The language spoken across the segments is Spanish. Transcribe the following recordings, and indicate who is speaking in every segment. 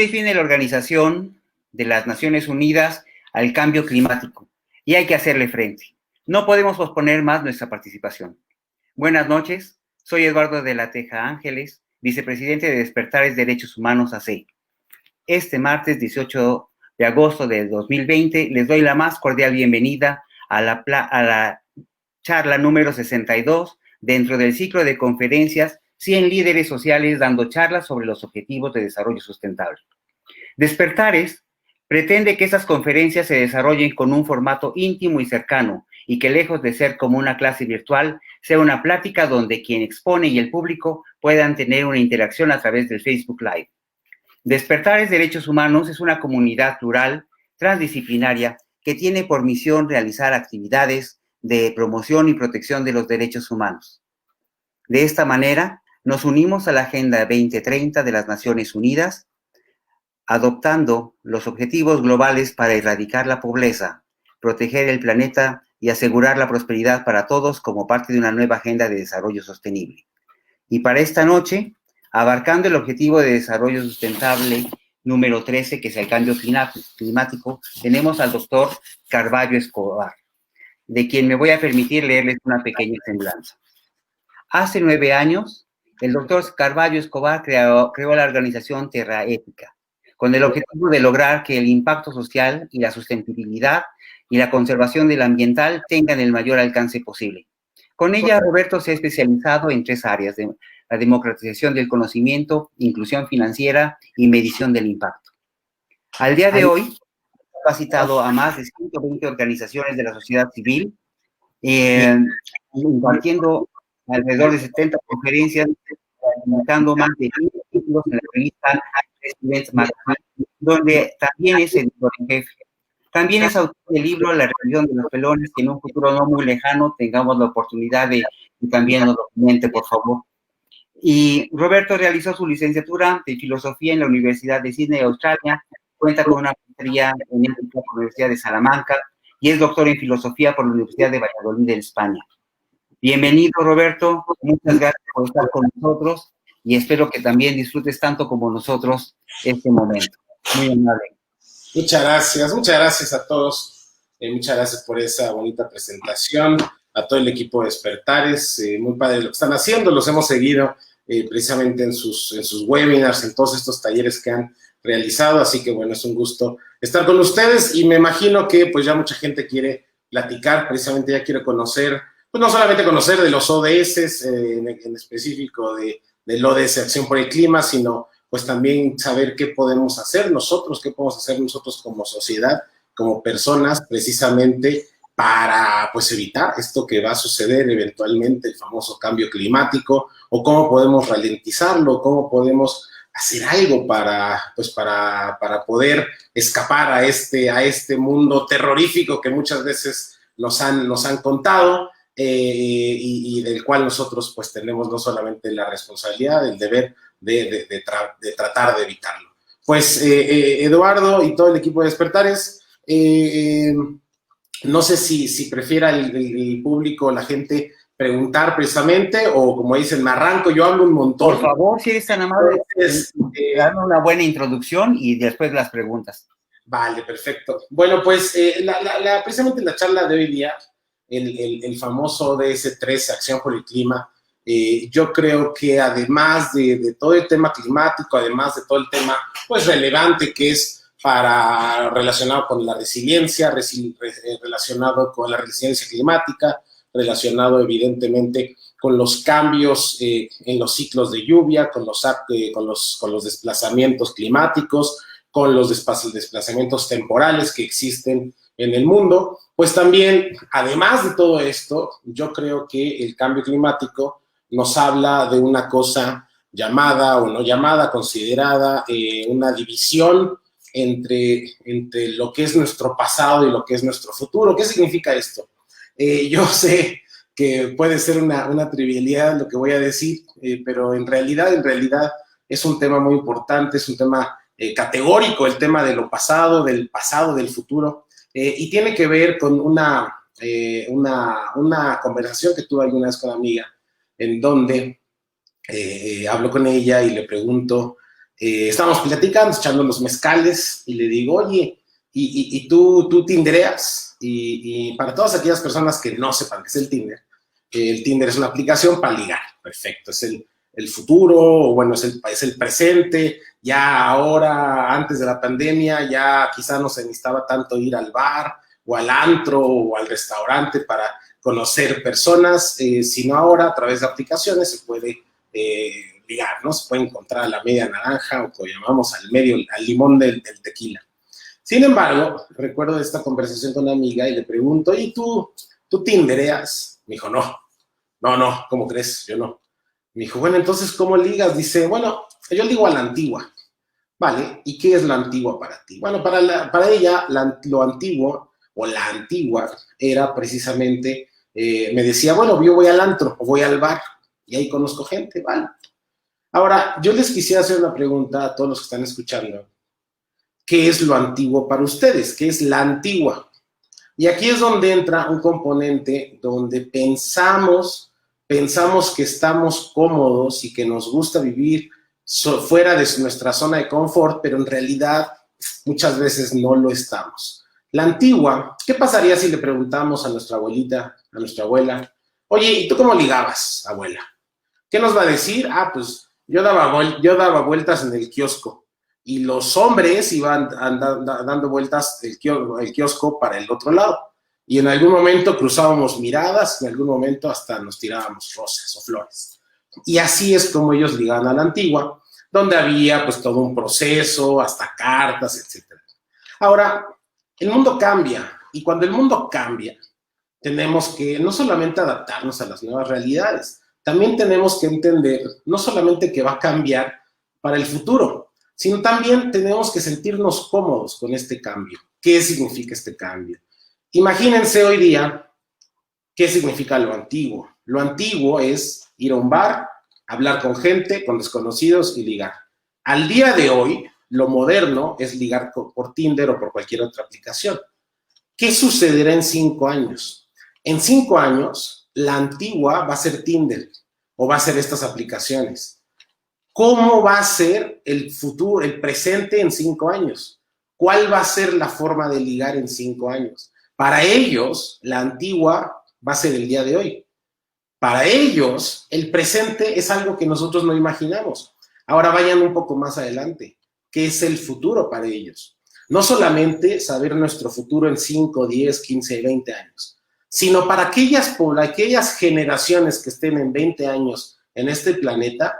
Speaker 1: define la Organización de las Naciones Unidas al cambio climático y hay que hacerle frente. No podemos posponer más nuestra participación. Buenas noches, soy Eduardo de la Teja Ángeles, vicepresidente de Despertares Derechos Humanos AC. Este martes 18 de agosto de 2020 les doy la más cordial bienvenida a la charla número 62 dentro del ciclo de conferencias 100 líderes sociales dando charlas sobre los objetivos de desarrollo sustentable. Despertares pretende que esas conferencias se desarrollen con un formato íntimo y cercano y que lejos de ser como una clase virtual, sea una plática donde quien expone y el público puedan tener una interacción a través del Facebook Live. Despertares Derechos Humanos es una comunidad plural, transdisciplinaria, que tiene por misión realizar actividades de promoción y protección de los derechos humanos. De esta manera, nos unimos a la Agenda 2030 de las Naciones Unidas, adoptando los objetivos globales para erradicar la pobreza, proteger el planeta y asegurar la prosperidad para todos como parte de una nueva agenda de desarrollo sostenible. Y para esta noche, abarcando el objetivo de desarrollo sustentable número 13, que es el cambio climático, tenemos al doctor Carvallo Escobar, de quien me voy a permitir leerles una pequeña semblanza. Hace 9 años, el doctor Carvallo Escobar creó la organización Terra Ética, con el objetivo de lograr que el impacto social y la sustentabilidad y la conservación del ambiental tengan el mayor alcance posible. Con ella, Roberto se ha especializado en 3 áreas: la democratización del conocimiento, inclusión financiera y medición del impacto. Al día de hoy, ha capacitado a más de 120 organizaciones de la sociedad civil, impartiendo alrededor de 70 conferencias, publicando más de 10 títulos en la revista President's Magazine, donde también es editor en jefe. También es autor del libro La rebelión de los pelones, que en un futuro no muy lejano tengamos la oportunidad de que también nos documente, por favor. Y Roberto realizó su licenciatura de Filosofía en la Universidad de Sydney, Australia, cuenta con una maestría en ética por la Universidad de Salamanca y es doctor en Filosofía por la Universidad de Valladolid, en España. Bienvenido, Roberto, muchas gracias por estar con nosotros y espero que también disfrutes tanto como nosotros este momento. Muy amable.
Speaker 2: Muchas gracias a todos, muchas gracias por esa bonita presentación, a todo el equipo de Despertares, muy padre lo que están haciendo, los hemos seguido precisamente en sus webinars, en todos estos talleres que han realizado, así que bueno, es un gusto estar con ustedes y me imagino que pues ya mucha gente quiere platicar, precisamente ya quiere conocer, pues no solamente conocer de los ODS, en específico del ODS Acción por el Clima, sino pues también saber qué podemos hacer nosotros como sociedad, como personas, precisamente para pues evitar esto que va a suceder eventualmente, el famoso cambio climático, o cómo podemos ralentizarlo, cómo podemos hacer algo para poder escapar a este mundo terrorífico que muchas veces nos han contado, y del cual nosotros pues tenemos no solamente la responsabilidad, el deber de tratar de evitarlo. Pues Eduardo y todo el equipo de Despertares, no sé si prefiera el público, la gente, preguntar precisamente, o como dicen, me arranco, yo hablo un montón.
Speaker 1: Por favor, si eres tan amable, dame una buena introducción y después las preguntas.
Speaker 2: Vale, perfecto. Bueno, pues precisamente la charla de hoy día, el famoso ODS 13, Acción por el Clima, yo creo que además de todo el tema climático, además de todo el tema pues relevante que es relacionado con la resiliencia, relacionado con la resiliencia climática, relacionado evidentemente con los cambios en los ciclos de lluvia, con los desplazamientos climáticos, con los desplazamientos temporales que existen en el mundo, pues también, además de todo esto, yo creo que el cambio climático nos habla de una cosa llamada o no llamada, considerada una división entre lo que es nuestro pasado y lo que es nuestro futuro. ¿Qué significa esto? Yo sé que puede ser una trivialidad lo que voy a decir, pero en realidad es un tema muy importante, es un tema categórico, el tema de lo pasado, del futuro, y tiene que ver con una conversación que tuve alguna vez con una amiga, en donde hablo con ella y le pregunto Estábamos platicando, echando los mezcales, y le digo, oye, ¿y tú tindereas? Y para todas aquellas personas que no sepan qué es el Tinder es una aplicación para ligar, perfecto, es el futuro, o bueno, es el presente. Ya ahora, antes de la pandemia, ya quizá no se necesitaba tanto ir al bar, o al antro, o al restaurante para conocer personas, sino ahora a través de aplicaciones se puede ligar, ¿no? Se puede encontrar a la media naranja, o como llamamos al limón del tequila. Sin embargo, recuerdo esta conversación con una amiga y le pregunto, ¿y tú tindereas? Me dijo, no, ¿cómo crees? Yo no. Me dijo, bueno, entonces, ¿cómo ligas? Dice, bueno, yo ligo a la antigua. Vale, ¿y qué es la antigua para ti? Bueno, para ella, lo antiguo o la antigua era precisamente, me decía, bueno, yo voy al antro o voy al bar y ahí conozco gente, ¿vale? Ahora, yo les quisiera hacer una pregunta a todos los que están escuchando. ¿Qué es lo antiguo para ustedes? ¿Qué es la antigua? Y aquí es donde entra un componente donde pensamos que estamos cómodos y que nos gusta vivir fuera de nuestra zona de confort, pero en realidad muchas veces no lo estamos. La antigua, ¿qué pasaría si le preguntamos a nuestra abuelita, a nuestra abuela, oye, ¿y tú cómo ligabas, abuela? ¿Qué nos va a decir? Ah, pues yo daba vueltas en el kiosco y los hombres iban dando vueltas el kiosco para el otro lado. Y en algún momento cruzábamos miradas, en algún momento hasta nos tirábamos rosas o flores. Y así es como ellos ligaban a la antigua, donde había pues todo un proceso, hasta cartas, etc. Ahora, el mundo cambia, y cuando el mundo cambia, tenemos que no solamente adaptarnos a las nuevas realidades, también tenemos que entender no solamente que va a cambiar para el futuro, sino también tenemos que sentirnos cómodos con este cambio. ¿Qué significa este cambio? Imagínense hoy día qué significa lo antiguo. Lo antiguo es ir a un bar, hablar con gente, con desconocidos y ligar. Al día de hoy, lo moderno es ligar por Tinder o por cualquier otra aplicación. ¿Qué sucederá en 5 años? En 5 años, la antigua va a ser Tinder o va a ser estas aplicaciones. ¿Cómo va a ser el futuro, el presente en 5 años? ¿Cuál va a ser la forma de ligar en 5 años? Para ellos, la antigua va a ser el día de hoy. Para ellos, el presente es algo que nosotros no imaginamos. Ahora vayan un poco más adelante. ¿Qué es el futuro para ellos? No solamente saber nuestro futuro en 5, 10, 15, 20 años, sino para aquellas generaciones que estén en 20 años en este planeta,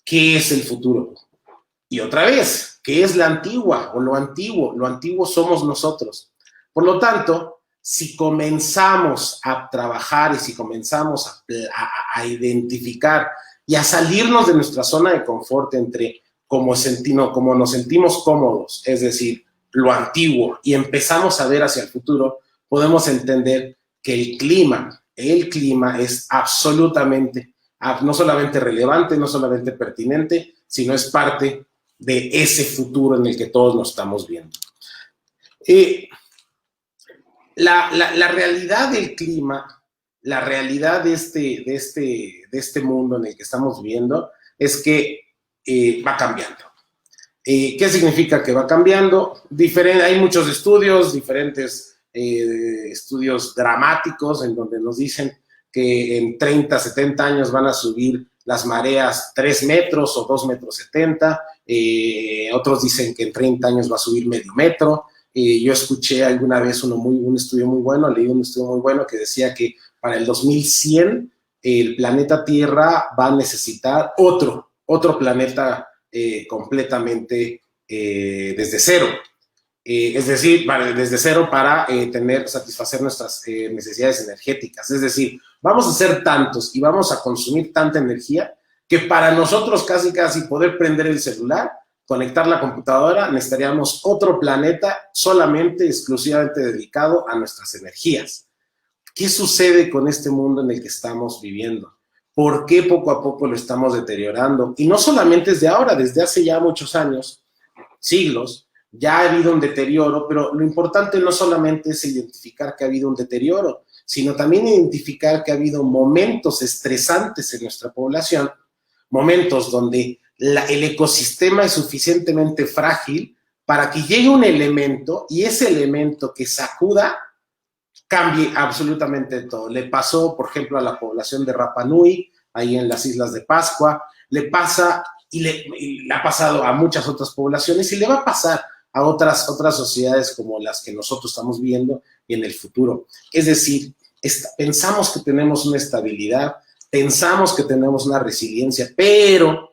Speaker 2: ¿qué es el futuro? Y otra vez, ¿qué es la antigua o lo antiguo? Lo antiguo somos nosotros. Por lo tanto, si comenzamos a trabajar y si comenzamos a identificar y a salirnos de nuestra zona de confort entre como nos sentimos cómodos, es decir, lo antiguo, y empezamos a ver hacia el futuro, podemos entender que el clima es absolutamente, no solamente relevante, no solamente pertinente, sino es parte de ese futuro en el que todos nos estamos viendo. La realidad del clima, la realidad de este mundo en el que estamos viviendo es que va cambiando. ¿Qué significa que va cambiando? Hay muchos estudios, diferentes estudios dramáticos en donde nos dicen que en 30, 70 años van a subir las mareas 3 metros o 2 metros 70. Otros dicen que en 30 años va a subir medio metro. Yo escuché alguna vez un estudio muy bueno, leí un estudio muy bueno que decía que para el 2100 el planeta Tierra va a necesitar otro planeta completamente desde cero. Es decir, desde cero para satisfacer nuestras necesidades energéticas. Es decir, vamos a ser tantos y vamos a consumir tanta energía que para nosotros casi poder prender el celular, conectar la computadora, necesitaríamos otro planeta solamente, exclusivamente dedicado a nuestras energías. ¿Qué sucede con este mundo en el que estamos viviendo? ¿Por qué poco a poco lo estamos deteriorando? Y no solamente desde ahora, desde hace ya muchos años, siglos, ya ha habido un deterioro, pero lo importante no solamente es identificar que ha habido un deterioro, sino también identificar que ha habido momentos estresantes en nuestra población, momentos donde el ecosistema es suficientemente frágil para que llegue un elemento y ese elemento que sacuda cambie absolutamente todo. Le pasó, por ejemplo, a la población de Rapa Nui, ahí en las Islas de Pascua, le pasa y le ha pasado a muchas otras poblaciones y le va a pasar a otras sociedades como las que nosotros estamos viendo en el futuro. Es decir, pensamos que tenemos una estabilidad, pensamos que tenemos una resiliencia, pero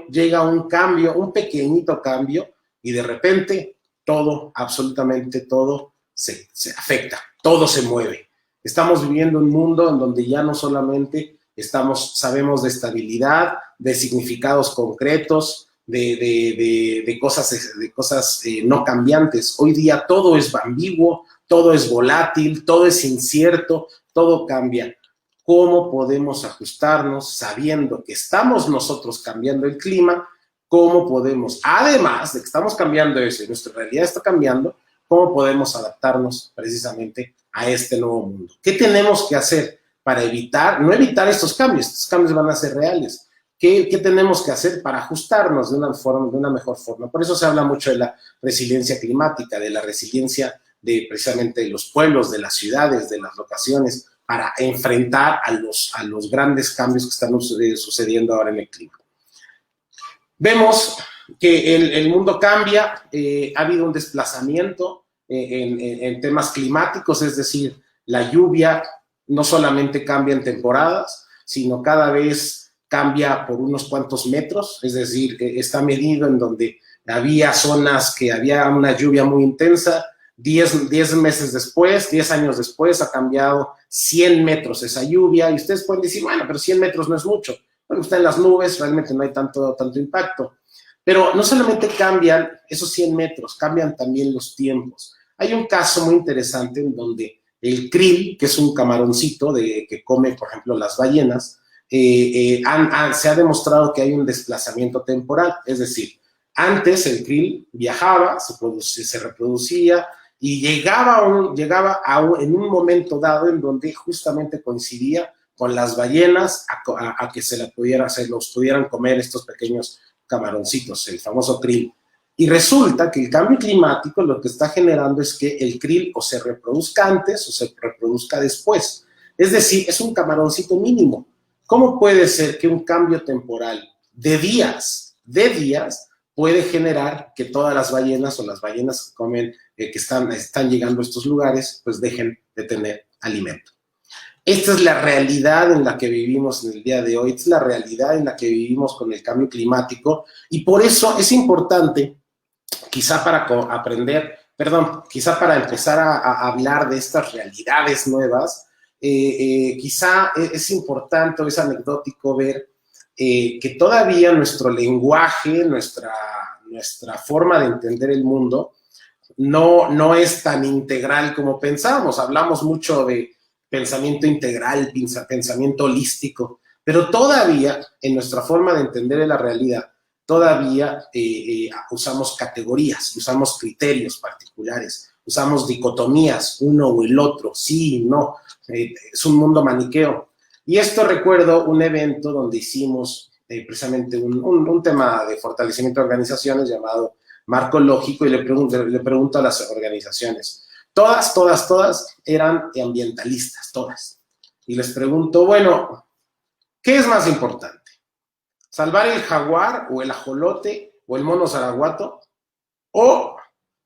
Speaker 2: llega un cambio, un pequeñito cambio, y de repente todo, absolutamente todo, se afecta, todo se mueve. Estamos viviendo un mundo en donde ya no solamente sabemos de estabilidad, de significados concretos, de cosas no cambiantes. Hoy día todo es ambiguo, todo es volátil, todo es incierto, todo cambia. ¿Cómo podemos ajustarnos sabiendo que estamos nosotros cambiando el clima? ¿Cómo podemos, además de que estamos cambiando eso y nuestra realidad está cambiando, cómo podemos adaptarnos precisamente a este nuevo mundo? ¿Qué tenemos que hacer para no evitar estos cambios van a ser reales? ¿Qué tenemos que hacer para ajustarnos de una mejor forma? Por eso se habla mucho de la resiliencia climática, de la resiliencia de precisamente de los pueblos, de las ciudades, de las locaciones, para enfrentar a los grandes cambios que están sucediendo ahora en el clima. Vemos que el mundo cambia, ha habido un desplazamiento en temas climáticos, es decir, la lluvia no solamente cambia en temporadas, sino cada vez cambia por unos cuantos metros, es decir, está medido en donde había zonas que había una lluvia muy intensa, 10 meses después, 10 años después, ha cambiado 100 metros esa lluvia, y ustedes pueden decir, bueno, pero 100 metros no es mucho. Bueno, está en las nubes, realmente no hay tanto impacto. Pero no solamente cambian esos 100 metros, cambian también los tiempos. Hay un caso muy interesante en donde el krill, que es un camaroncito que come, por ejemplo, las ballenas, se ha demostrado que hay un desplazamiento temporal. Es decir, antes el krill viajaba, se reproducía, y llegaba en un momento dado en donde justamente coincidía con las ballenas a que se los pudieran comer estos pequeños camaroncitos, el famoso krill. Y resulta que el cambio climático lo que está generando es que el krill o se reproduzca antes o se reproduzca después. Es decir, es un camaroncito mínimo. ¿Cómo puede ser que un cambio temporal de días puede generar que todas las ballenas o las ballenas que comen, que están llegando a estos lugares, pues dejen de tener alimento? Esta es la realidad en la que vivimos en el día de hoy, esta es la realidad en la que vivimos con el cambio climático, y por eso es importante, quizá para empezar a hablar de estas realidades nuevas, quizá es importante o es anecdótico ver que todavía nuestro lenguaje, nuestra forma de entender el mundo, no es tan integral como pensamos. Hablamos mucho de pensamiento integral, pensamiento holístico, pero todavía en nuestra forma de entender la realidad, todavía usamos categorías, usamos criterios particulares, usamos dicotomías, uno o el otro, sí y no, es un mundo maniqueo. Y esto recuerdo un evento donde hicimos precisamente un tema de fortalecimiento de organizaciones llamado Marco Lógico, y le pregunto a las organizaciones, todas eran ambientalistas, todas. Y les pregunto, bueno, ¿qué es más importante? ¿Salvar el jaguar o el ajolote o el mono zaraguato? ¿O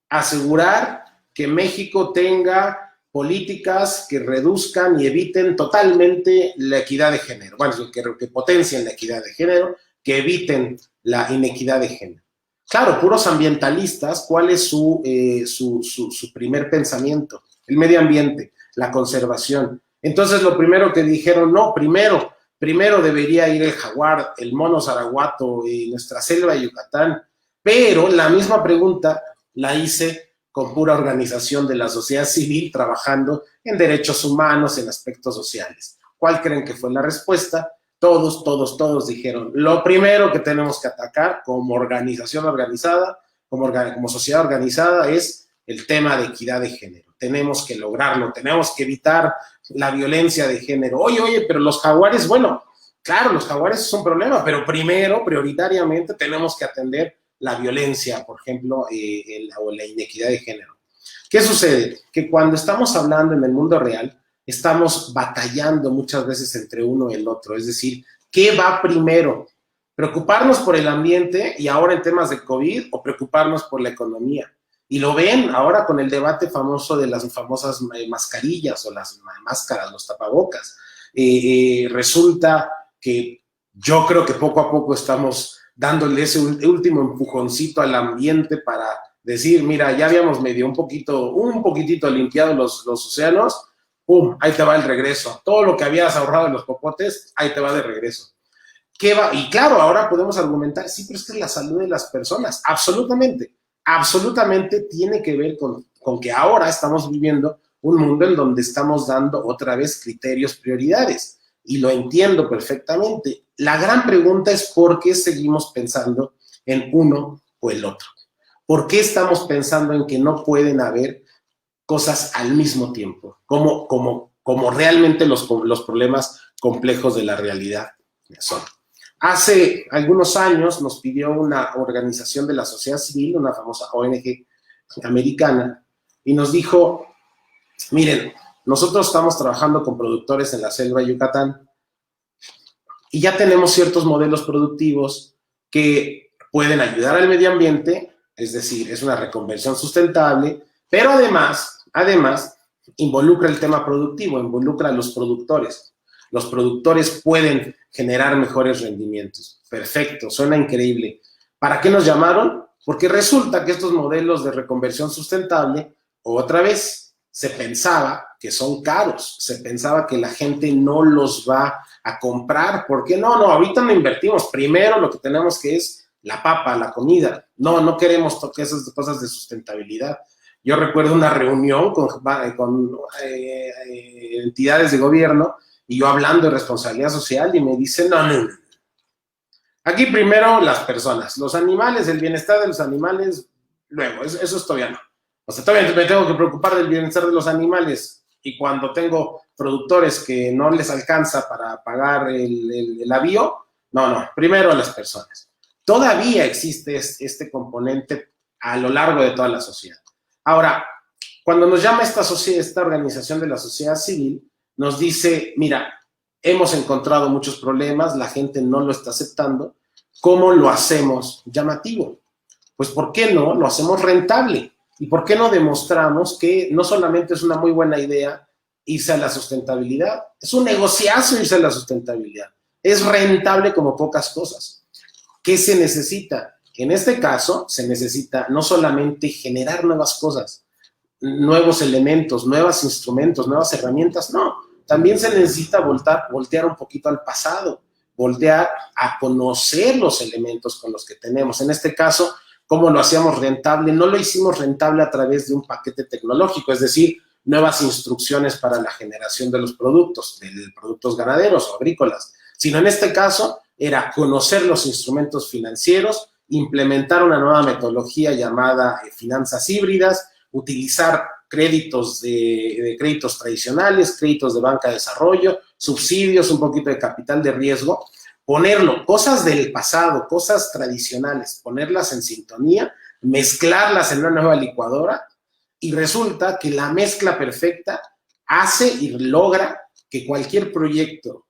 Speaker 2: asegurar que México tenga políticas que reduzcan y eviten totalmente la equidad de género? Bueno, que potencien la equidad de género, que eviten la inequidad de género. Claro, puros ambientalistas, ¿cuál es su primer pensamiento? El medio ambiente, la conservación. Entonces, lo primero que dijeron, no, primero debería ir el jaguar, el mono zaraguato y nuestra selva de Yucatán. Pero la misma pregunta la hice con pura organización de la sociedad civil trabajando en derechos humanos, en aspectos sociales. ¿Cuál creen que fue la respuesta? Todos dijeron, lo primero que tenemos que atacar como organización organizada, como sociedad organizada, es el tema de equidad de género. Tenemos que lograrlo, tenemos que evitar la violencia de género. Oye, pero los jaguares, bueno, Claro, los jaguares es un problema, pero primero, prioritariamente, tenemos que atender la violencia, por ejemplo, o la inequidad de género. ¿Qué sucede? Que cuando estamos hablando en el mundo real, estamos batallando muchas veces entre uno y el otro. Es decir, ¿qué va primero? ¿Preocuparnos por el ambiente y ahora en temas de COVID o preocuparnos por la economía? Y lo ven ahora con el debate famoso de las famosas mascarillas o las máscaras, los tapabocas. Resulta que yo creo que poco a poco estamos dándole ese último empujoncito al ambiente para decir, mira, ya habíamos medio un poquitito limpiado los océanos, ¡pum!, ahí te va el regreso. Todo lo que habías ahorrado en los popotes, ahí te va de regreso. ¿Qué va? Y claro, ahora podemos argumentar, sí, pero es que la salud de las personas, absolutamente tiene que ver con que ahora estamos viviendo un mundo en donde estamos dando otra vez criterios, prioridades. Y lo entiendo perfectamente. La gran pregunta es por qué seguimos pensando en uno o el otro. ¿Por qué estamos pensando en que no pueden haber cosas al mismo tiempo? Como realmente los problemas complejos de la realidad son. Hace algunos años nos pidió una organización de la sociedad civil, una famosa ONG americana, y nos dijo, miren, nosotros estamos trabajando con productores en la selva de Yucatán y ya tenemos ciertos modelos productivos que pueden ayudar al medio ambiente, es decir, es una reconversión sustentable, pero además involucra el tema productivo, involucra a los productores. Los productores pueden generar mejores rendimientos. Perfecto, suena increíble. ¿Para qué nos llamaron? Porque resulta que estos modelos de reconversión sustentable, otra vez, se pensaba que son caros, se pensaba que la gente no los va a comprar. ¿Por qué no? No, ahorita no invertimos. Primero lo que tenemos que es la papa, la comida. No queremos tocar esas cosas de sustentabilidad. Yo recuerdo una reunión con entidades de gobierno y yo hablando de responsabilidad social y me dicen, no. Aquí primero las personas, los animales, el bienestar de los animales, luego, eso es todavía no. O sea, todavía me tengo que preocupar del bienestar de los animales y cuando tengo productores que no les alcanza para pagar el avío, no, primero las personas. Todavía existe este componente a lo largo de toda la sociedad. Ahora, cuando nos llama esta organización de la sociedad civil, nos dice, mira, hemos encontrado muchos problemas, la gente no lo está aceptando, ¿cómo lo hacemos llamativo? Pues, ¿por qué no lo hacemos rentable? ¿Y por qué no demostramos que no solamente es una muy buena idea irse a la sustentabilidad, es un negociazo irse a la sustentabilidad, es rentable como pocas cosas? ¿Qué se necesita? En este caso, se necesita no solamente generar nuevas cosas, nuevos elementos, nuevos instrumentos, nuevas herramientas, no. También se necesita voltear un poquito al pasado, voltear a conocer los elementos con los que tenemos. En este caso, ¿cómo lo hacíamos rentable? No lo hicimos rentable a través de un paquete tecnológico, es decir, nuevas instrucciones para la generación de los productos ganaderos o agrícolas, sino en este caso era conocer los instrumentos financieros, implementar una nueva metodología llamada finanzas híbridas, utilizar créditos créditos tradicionales, créditos de banca de desarrollo, subsidios, un poquito de capital de riesgo, ponerlo, cosas del pasado, cosas tradicionales, ponerlas en sintonía, mezclarlas en una nueva licuadora y resulta que la mezcla perfecta hace y logra que cualquier proyecto,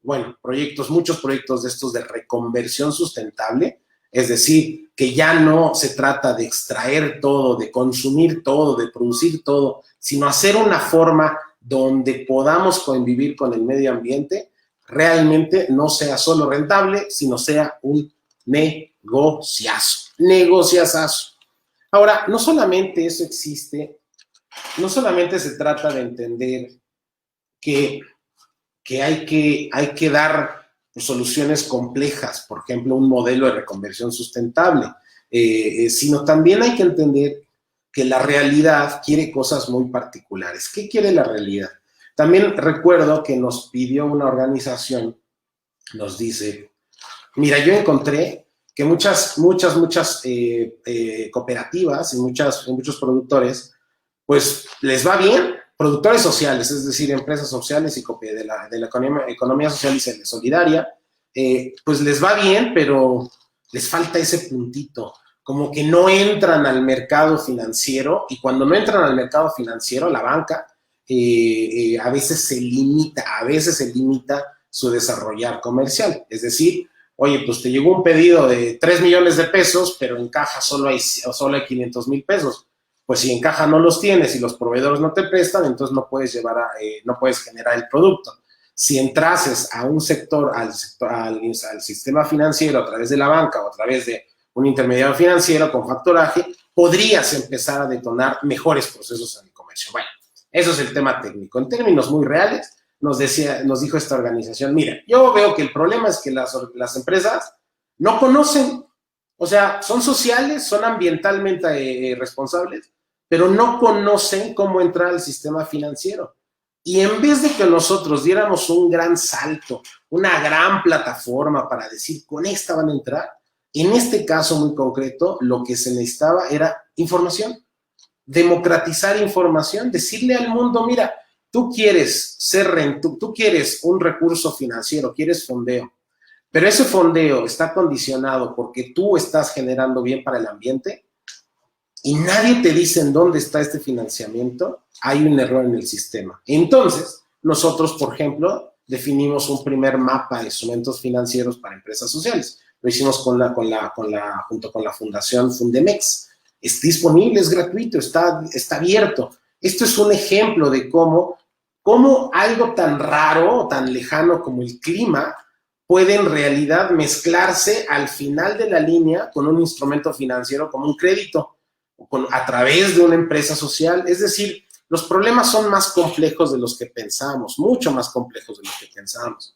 Speaker 2: muchos proyectos de estos de reconversión sustentable, es decir, que ya no se trata de extraer todo, de consumir todo, de producir todo, sino hacer una forma donde podamos convivir con el medio ambiente, realmente no sea solo rentable, sino sea un negociazo. Ahora, no solamente eso existe, no solamente se trata de entender que hay que dar soluciones complejas, por ejemplo, un modelo de reconversión sustentable, sino también hay que entender que la realidad quiere cosas muy particulares. ¿Qué quiere la realidad? También recuerdo que nos pidió una organización, nos dice, mira, yo encontré que muchas cooperativas y muchos productores, pues les va bien, productores sociales, es decir, empresas sociales y de la economía social y solidaria, pues les va bien, pero les falta ese puntito, como que no entran al mercado financiero, y cuando no entran al mercado financiero, la banca, a veces se limita su desarrollar comercial. Es decir, oye, pues te llegó un pedido de 3 millones de pesos, pero en caja solo hay 500,000 pesos. Pues si en caja no los tienes y los proveedores no te prestan, entonces no puedes no puedes generar el producto. Si entrases a un sector, al sistema financiero a través de la banca o a través de un intermediario financiero con factoraje, podrías empezar a detonar mejores procesos en el comercio. Bueno, eso es el tema técnico. En términos muy reales, nos dijo esta organización, mira, yo veo que el problema es que las empresas no conocen, o sea, son sociales, son ambientalmente responsables, pero no conocen cómo entrar al sistema financiero. Y en vez de que nosotros diéramos un gran salto, una gran plataforma para decir, con esta van a entrar, en este caso muy concreto, lo que se necesitaba era información, democratizar información, decirle al mundo, mira, tú quieres tú quieres un recurso financiero, quieres fondeo, pero ese fondeo está condicionado porque tú estás generando bien para el ambiente y nadie te dice en dónde está este financiamiento, hay un error en el sistema. Entonces, nosotros, por ejemplo, definimos un primer mapa de instrumentos financieros para empresas sociales. Lo hicimos junto con la Fundación Fundemex. Es disponible, es gratuito, está abierto. Esto es un ejemplo de cómo algo tan raro o tan lejano como el clima puede en realidad mezclarse al final de la línea con un instrumento financiero como un crédito, a través de una empresa social. Es decir, los problemas son más complejos de los que pensamos, mucho más complejos de los que pensamos.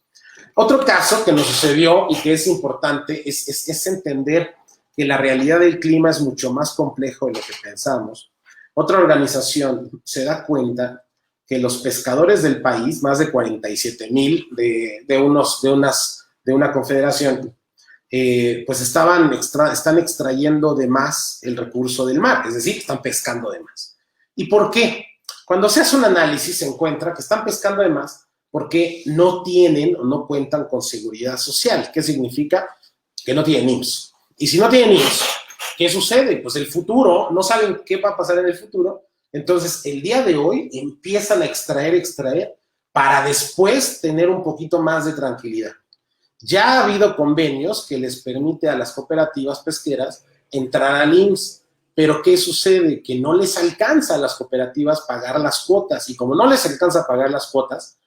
Speaker 2: Otro caso que nos sucedió y que es importante es entender que la realidad del clima es mucho más complejo de lo que pensamos. Otra organización se da cuenta que los pescadores del país, más de 47,000 de una confederación, pues están extrayendo de más el recurso del mar, es decir, están pescando de más. ¿Y por qué? Cuando se hace un análisis se encuentra que están pescando de más porque no tienen o no cuentan con seguridad social. ¿Qué significa? Que no tienen IMSS. Y si no tienen IMSS, ¿qué sucede? Pues el futuro, no saben qué va a pasar en el futuro, entonces el día de hoy empiezan a extraer para después tener un poquito más de tranquilidad. Ya ha habido convenios que les permite a las cooperativas pesqueras entrar al IMSS, pero ¿qué sucede? Que no les alcanza a las cooperativas pagar las cuotas, y como no les alcanza a pagar las cuotas,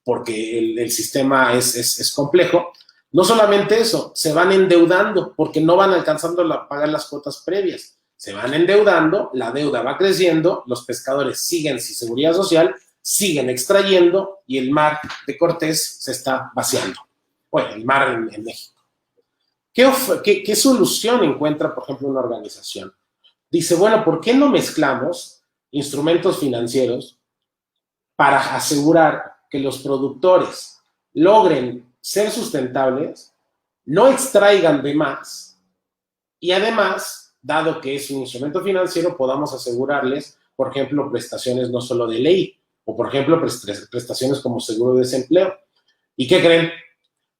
Speaker 2: porque el sistema es complejo, no solamente eso, se van endeudando porque no van alcanzando a pagar las cuotas previas, se van endeudando, la deuda va creciendo, los pescadores siguen sin seguridad social, siguen extrayendo y el mar de Cortés se está vaciando. Bueno, el mar en México. ¿Qué solución encuentra, por ejemplo, una organización? Dice, bueno, ¿por qué no mezclamos instrumentos financieros para asegurar que los productores logren ser sustentables, no extraigan de más y además, dado que es un instrumento financiero, podamos asegurarles, por ejemplo, prestaciones no solo de ley o, por ejemplo, prestaciones como seguro de desempleo? ¿Y qué creen?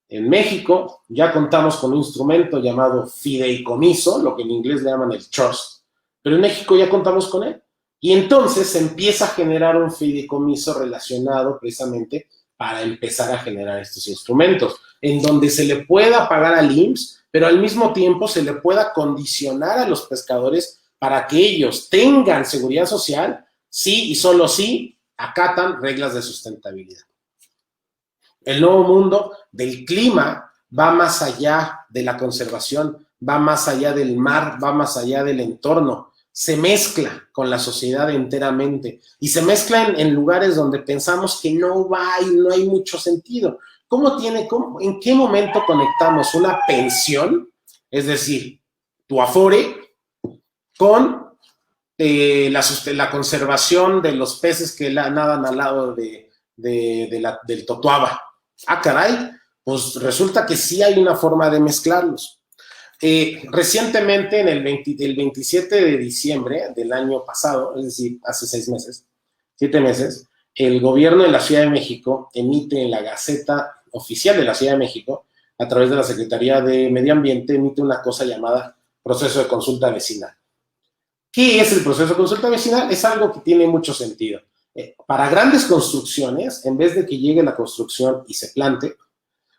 Speaker 2: En México ya contamos con un instrumento llamado fideicomiso, lo que en inglés le llaman el trust, pero en México ya contamos con él. Y entonces se empieza a generar un fideicomiso relacionado precisamente para empezar a generar estos instrumentos, en donde se le pueda pagar al IMSS, pero al mismo tiempo se le pueda condicionar a los pescadores para que ellos tengan seguridad social, sí y solo si acatan reglas de sustentabilidad. El nuevo mundo del clima va más allá de la conservación, va más allá del mar, va más allá del entorno. Se mezcla con la sociedad enteramente y se mezcla en lugares donde pensamos que no hay mucho sentido. ¿En qué momento conectamos una pensión, es decir, tu Afore, con la conservación de los peces que nadan al lado del Totoaba? Ah, caray, pues resulta que sí hay una forma de mezclarlos. Recientemente, el 27 de diciembre del año pasado, es decir, hace 7 meses, el gobierno de la Ciudad de México emite en la Gaceta Oficial de la Ciudad de México a través de la Secretaría de Medio Ambiente, emite una cosa llamada proceso de consulta vecinal. ¿Qué es el proceso de consulta vecinal? Es algo que tiene mucho sentido. Para grandes construcciones, en vez de que llegue la construcción y se plante,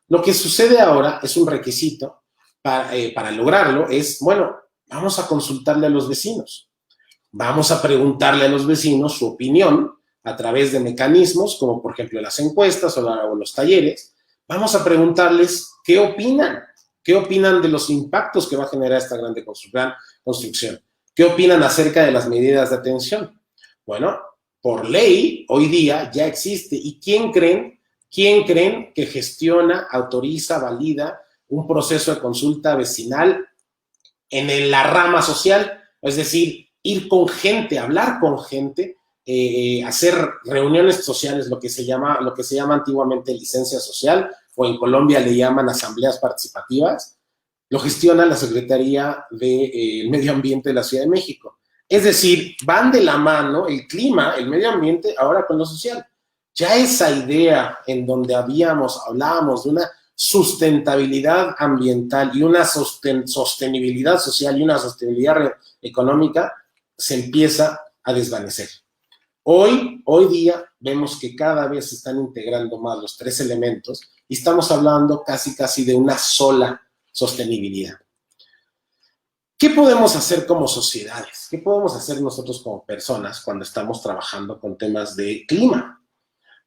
Speaker 2: lo que sucede ahora es un requisito para lograrlo, es, bueno, vamos a consultarle a los vecinos. Vamos a preguntarle a los vecinos su opinión a través de mecanismos como, por ejemplo, las encuestas o los talleres. Vamos a preguntarles qué opinan de los impactos que va a generar esta gran construcción, qué opinan acerca de las medidas de atención. Bueno, por ley, hoy día ya existe. ¿Y quién creen que gestiona, autoriza, valida un proceso de consulta vecinal en la rama social? Es decir, ir con gente, hablar con gente, hacer reuniones sociales, lo que se llama antiguamente licencia social, o en Colombia le llaman asambleas participativas, lo gestiona la Secretaría de Medio Ambiente de la Ciudad de México. Es decir, van de la mano el clima, el medio ambiente, ahora con lo social. Ya esa idea en donde hablábamos de una sustentabilidad ambiental y una sostenibilidad social y una sostenibilidad económica se empieza a desvanecer. Hoy día vemos que cada vez se están integrando más los tres elementos y estamos hablando casi de una sola sostenibilidad. ¿Qué podemos hacer como sociedades? ¿Qué podemos hacer nosotros como personas cuando estamos trabajando con temas de clima?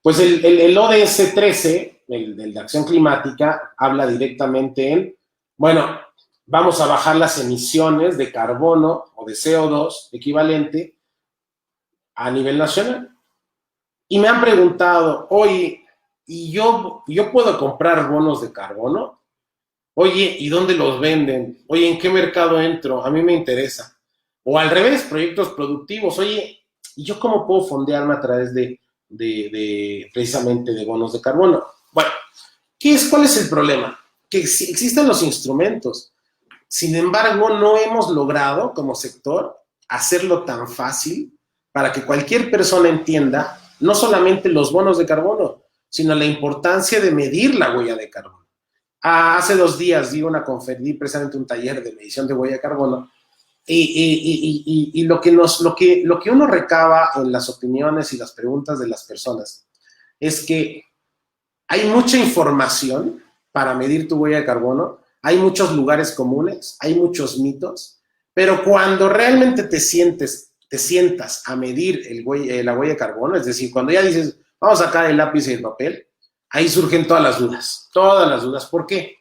Speaker 2: Pues el ODS 13, el de acción climática, habla directamente en, bueno, vamos a bajar las emisiones de carbono o de CO2 equivalente a nivel nacional. Y me han preguntado, oye, ¿y yo puedo comprar bonos de carbono? Oye, ¿y dónde los venden? Oye, ¿en qué mercado entro? A mí me interesa. O al revés, proyectos productivos. Oye, ¿y yo cómo puedo fondearme a través precisamente de bonos de carbono? Bueno, ¿cuál es el problema? Que existen los instrumentos. Sin embargo, no hemos logrado como sector hacerlo tan fácil para que cualquier persona entienda no solamente los bonos de carbono, sino la importancia de medir la huella de carbono. Hace 2 días di precisamente un taller de medición de huella de carbono y lo que uno recaba en las opiniones y las preguntas de las personas es que hay mucha información para medir tu huella de carbono, hay muchos lugares comunes, hay muchos mitos, pero cuando realmente te sientas a medir la huella de carbono, es decir, cuando ya dices, vamos a sacar el lápiz y el papel, ahí surgen todas las dudas. ¿Por qué?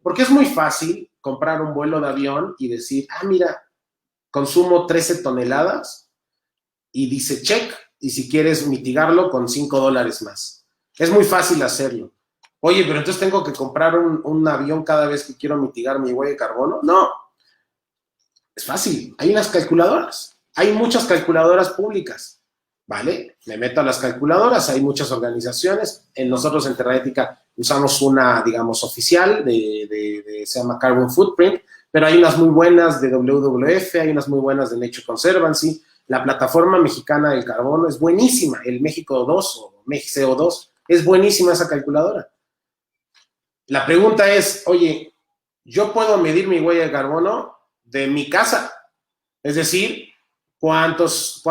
Speaker 2: Porque es muy fácil comprar un vuelo de avión y decir, mira, consumo 13 toneladas y dice check, y si quieres mitigarlo con $5 más. Es muy fácil hacerlo. Oye, pero entonces tengo que comprar un avión cada vez que quiero mitigar mi huella de carbono. No, es fácil. Hay unas calculadoras. Hay muchas calculadoras públicas. ¿Vale? Me meto a las calculadoras, hay muchas organizaciones. Nosotros en Terraética usamos una, digamos, oficial, se llama Carbon Footprint, pero hay unas muy buenas de WWF, hay unas muy buenas de Nature Conservancy. La plataforma mexicana del carbono es buenísima, el México 2 o MexCO2, es buenísima esa calculadora. La pregunta es, oye, ¿yo puedo medir mi huella de carbono de mi casa? Es decir, ¿cuántos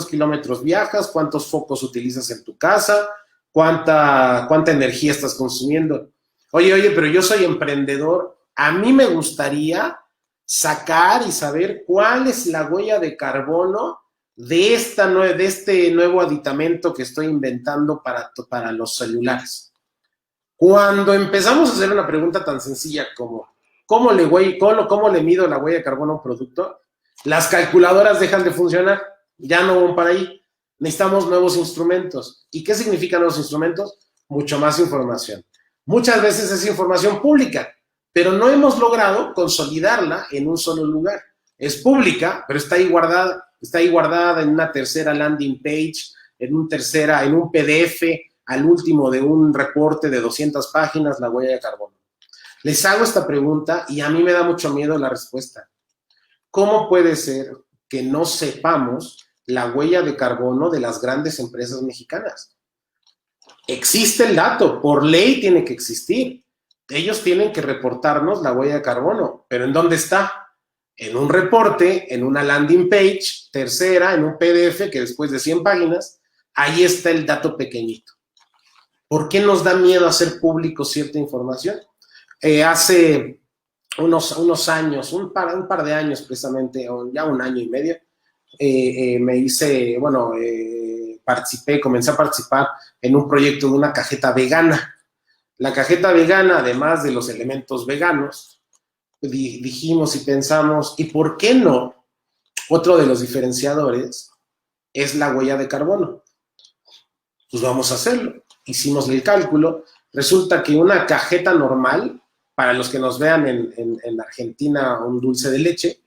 Speaker 2: kilómetros viajas? ¿Cuántos focos utilizas en tu casa? ¿Cuánta energía estás consumiendo? Oye, pero yo soy emprendedor. A mí me gustaría sacar y saber cuál es la huella de carbono de este nuevo aditamento que estoy inventando para los celulares. Cuando empezamos a hacer una pregunta tan sencilla como ¿cómo le mido la huella de carbono a un producto? Las calculadoras dejan de funcionar, ya no van para ahí. Necesitamos nuevos instrumentos. ¿Y qué significan nuevos instrumentos? Mucho más información. Muchas veces es información pública, pero no hemos logrado consolidarla en un solo lugar. Es pública, pero está ahí guardada en una tercera landing page, en un PDF, al último de un reporte de 200 páginas, la huella de carbono. Les hago esta pregunta y a mí me da mucho miedo la respuesta. ¿Cómo puede ser que no sepamos la huella de carbono de las grandes empresas mexicanas? Existe el dato, por ley tiene que existir, ellos tienen que reportarnos la huella de carbono, pero ¿en dónde está? En un reporte, en una landing page, tercera, en un PDF que después de 100 páginas, ahí está el dato pequeñito. ¿Por qué nos da miedo hacer público cierta información? Hace unos años, un par de años precisamente, o ya un año y medio, comencé a participar en un proyecto de una cajeta vegana. La cajeta vegana, además de los elementos veganos, dijimos y pensamos, ¿y por qué no? Otro de los diferenciadores es la huella de carbono. Pues vamos a hacerlo. Hicimos el cálculo. Resulta que una cajeta normal, para los que nos vean en Argentina, un dulce de leche,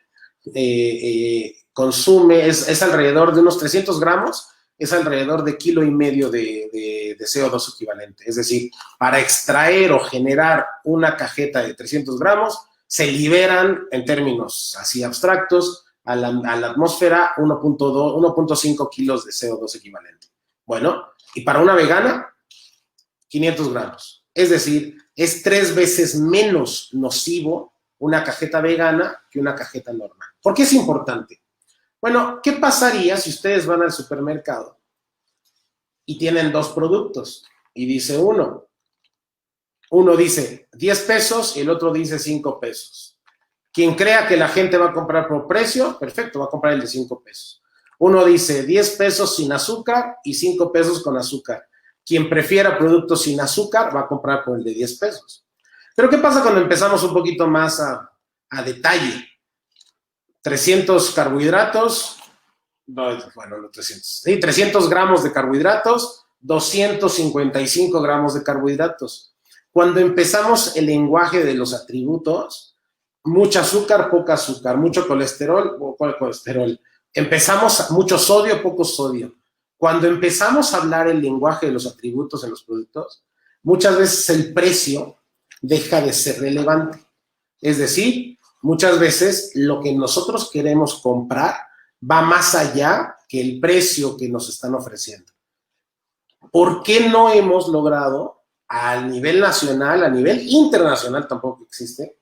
Speaker 2: consume, es alrededor de unos 300 gramos, es alrededor de 1,5 kilos de CO2 equivalente. Es decir, para extraer o generar una cajeta de 300 gramos, se liberan, en términos así abstractos, a la atmósfera 1,5 kilos de CO2 equivalente. Bueno, y para una vegana, 500 gramos. Es decir, es 3 veces menos nocivo una cajeta vegana que una cajeta normal. ¿Por qué es importante? Bueno, ¿qué pasaría si ustedes van al supermercado y tienen 2 productos? Y dice uno dice 10 pesos y el otro dice 5 pesos. Quien crea que la gente va a comprar por precio, perfecto, va a comprar el de 5 pesos. Uno dice 10 pesos sin azúcar y 5 pesos con azúcar. Quien prefiera productos sin azúcar va a comprar por el de 10 pesos. Pero ¿qué pasa cuando empezamos un poquito más a detalle? 300 carbohidratos, bueno, no 300, sí, 300 gramos de carbohidratos, 255 gramos de carbohidratos. Cuando empezamos el lenguaje de los atributos, mucho azúcar, poco azúcar, mucho colesterol, poco colesterol. Empezamos mucho sodio, poco sodio. Cuando empezamos a hablar el lenguaje de los atributos en los productos, muchas veces el precio deja de ser relevante. Es decir, muchas veces lo que nosotros queremos comprar va más allá que el precio que nos están ofreciendo. ¿Por qué no hemos logrado a nivel nacional, a nivel internacional tampoco existe,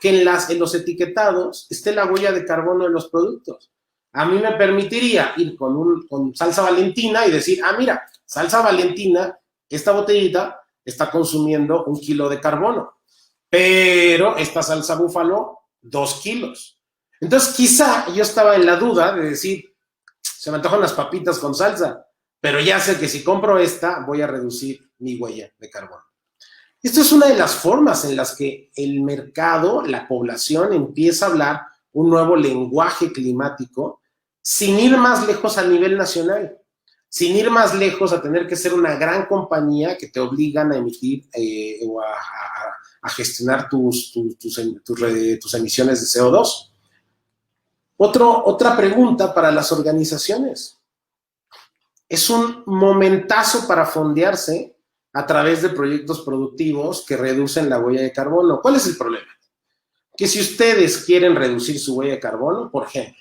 Speaker 2: que en los etiquetados esté la huella de carbono de los productos? A mí me permitiría ir con salsa Valentina y decir, mira, salsa Valentina, esta botellita está consumiendo 1 kilo de carbono, pero esta salsa búfalo, 2 kilos. Entonces, quizá yo estaba en la duda de decir, se me antojan las papitas con salsa, pero ya sé que si compro esta, voy a reducir mi huella de carbono. Esto es una de las formas en las que el mercado, la población, empieza a hablar un nuevo lenguaje climático sin ir más lejos a nivel nacional, sin ir más lejos a tener que ser una gran compañía que te obligan a emitir o a gestionar tus emisiones de CO2. Otra pregunta para las organizaciones. Es un momentazo para fondearse a través de proyectos productivos que reducen la huella de carbono. ¿Cuál es el problema? Que si ustedes quieren reducir su huella de carbono, por ejemplo,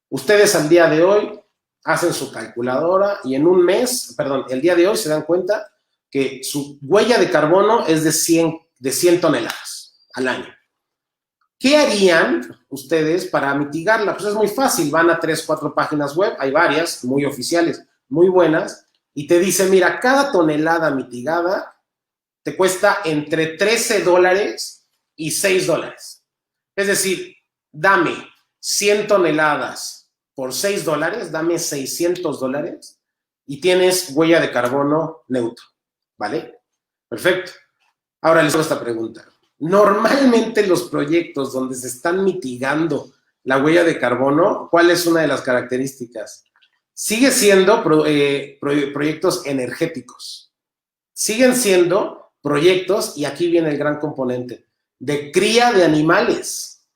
Speaker 2: ustedes al día de hoy hacen su calculadora y en un mes, el día de hoy se dan cuenta que su huella de carbono es de 100 toneladas al año. ¿Qué harían ustedes para mitigarla? Pues es muy fácil, van a 3, 4 páginas web, hay varias, muy oficiales, muy buenas, y te dice, mira, cada tonelada mitigada te cuesta entre $13 y $6. Es decir, dame 100 toneladas por $6, dame $600 y tienes huella de carbono neutro, ¿vale? Perfecto. Ahora les hago esta pregunta. Normalmente los proyectos donde se están mitigando la huella de carbono, ¿cuál es una de las características? Sigue siendo proyectos energéticos. Siguen siendo proyectos, y aquí viene el gran componente, de cría de animales.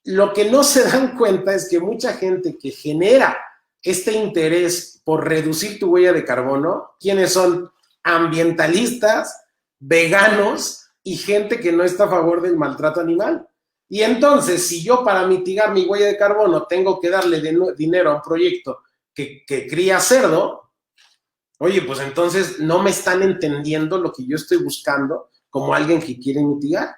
Speaker 2: Lo que no se dan cuenta es que mucha gente que genera este interés por reducir tu huella de carbono, ¿quiénes son? Ambientalistas, veganos y gente que no está a favor del maltrato animal. Y entonces, si yo para mitigar mi huella de carbono tengo que darle dinero a un proyecto que cría cerdo, oye, pues entonces no me están entendiendo lo que yo estoy buscando como alguien que quiere mitigar,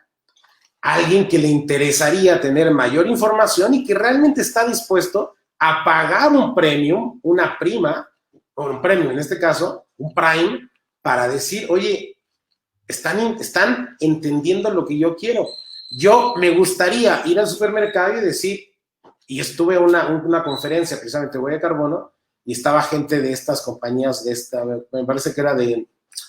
Speaker 2: alguien que le interesaría tener mayor información y que realmente está dispuesto a pagar un premium, una prima, o un premium en este caso, un prime, para decir, oye, están entendiendo lo que yo quiero. Yo me gustaría ir al supermercado y decir, y estuve en una conferencia precisamente de huella de carbono, y estaba gente de estas compañías, me parece que era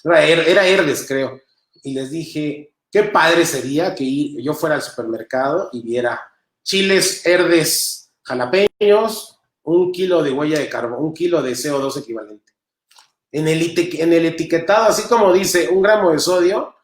Speaker 2: Herdes, creo, y les dije, qué padre sería que yo fuera al supermercado y viera chiles Herdes jalapeños, 1 kilo de huella de carbono, 1 kilo de CO2 equivalente. En el etiquetado, así como dice 1 gramo de sodio,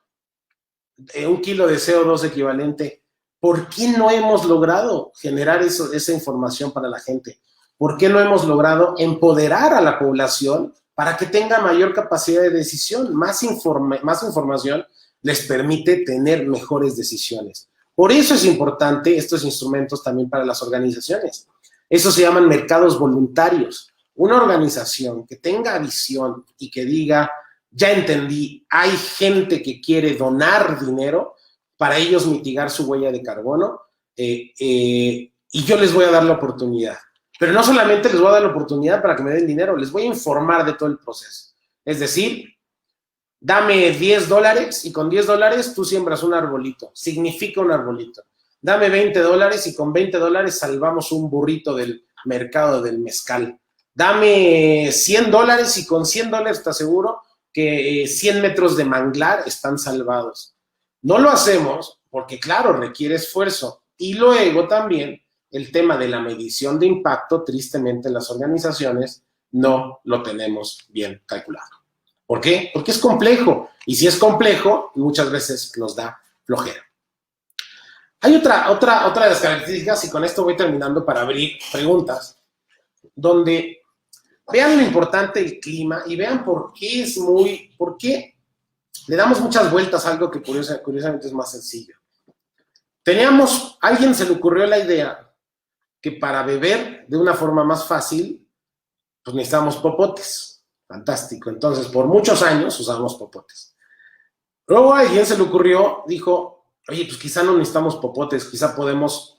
Speaker 2: 1 kilo de CO2 equivalente. ¿Por qué no hemos logrado generar esa información para la gente? ¿Por qué no hemos logrado empoderar a la población para que tenga mayor capacidad de decisión? Más información les permite tener mejores decisiones. Por eso es importante estos instrumentos también para las organizaciones. Eso se llaman mercados voluntarios. Una organización que tenga visión y que diga, ya entendí, hay gente que quiere donar dinero para ellos mitigar su huella de carbono y yo les voy a dar la oportunidad. Pero no solamente les voy a dar la oportunidad para que me den dinero, les voy a informar de todo el proceso. Es decir, dame $10 y con $10 tú siembras un arbolito, significa un arbolito. Dame $20 y con $20 salvamos un burrito del mercado del mezcal. Dame $100 y con $100 te aseguro que 100 metros de manglar están salvados. No lo hacemos porque, claro, requiere esfuerzo. Y luego también el tema de la medición de impacto, tristemente en las organizaciones, no lo tenemos bien calculado. ¿Por qué? Porque es complejo. Y si es complejo, muchas veces nos da flojera. Hay otra de las características, y con esto voy terminando para abrir preguntas, donde vean lo importante del clima y vean por qué le damos muchas vueltas a algo que curiosamente es más sencillo. Alguien se le ocurrió la idea que para beber de una forma más fácil, pues necesitamos popotes. Fantástico. Entonces, por muchos años usamos popotes. Luego a alguien se le ocurrió, dijo, oye, pues quizá no necesitamos popotes, quizá podemos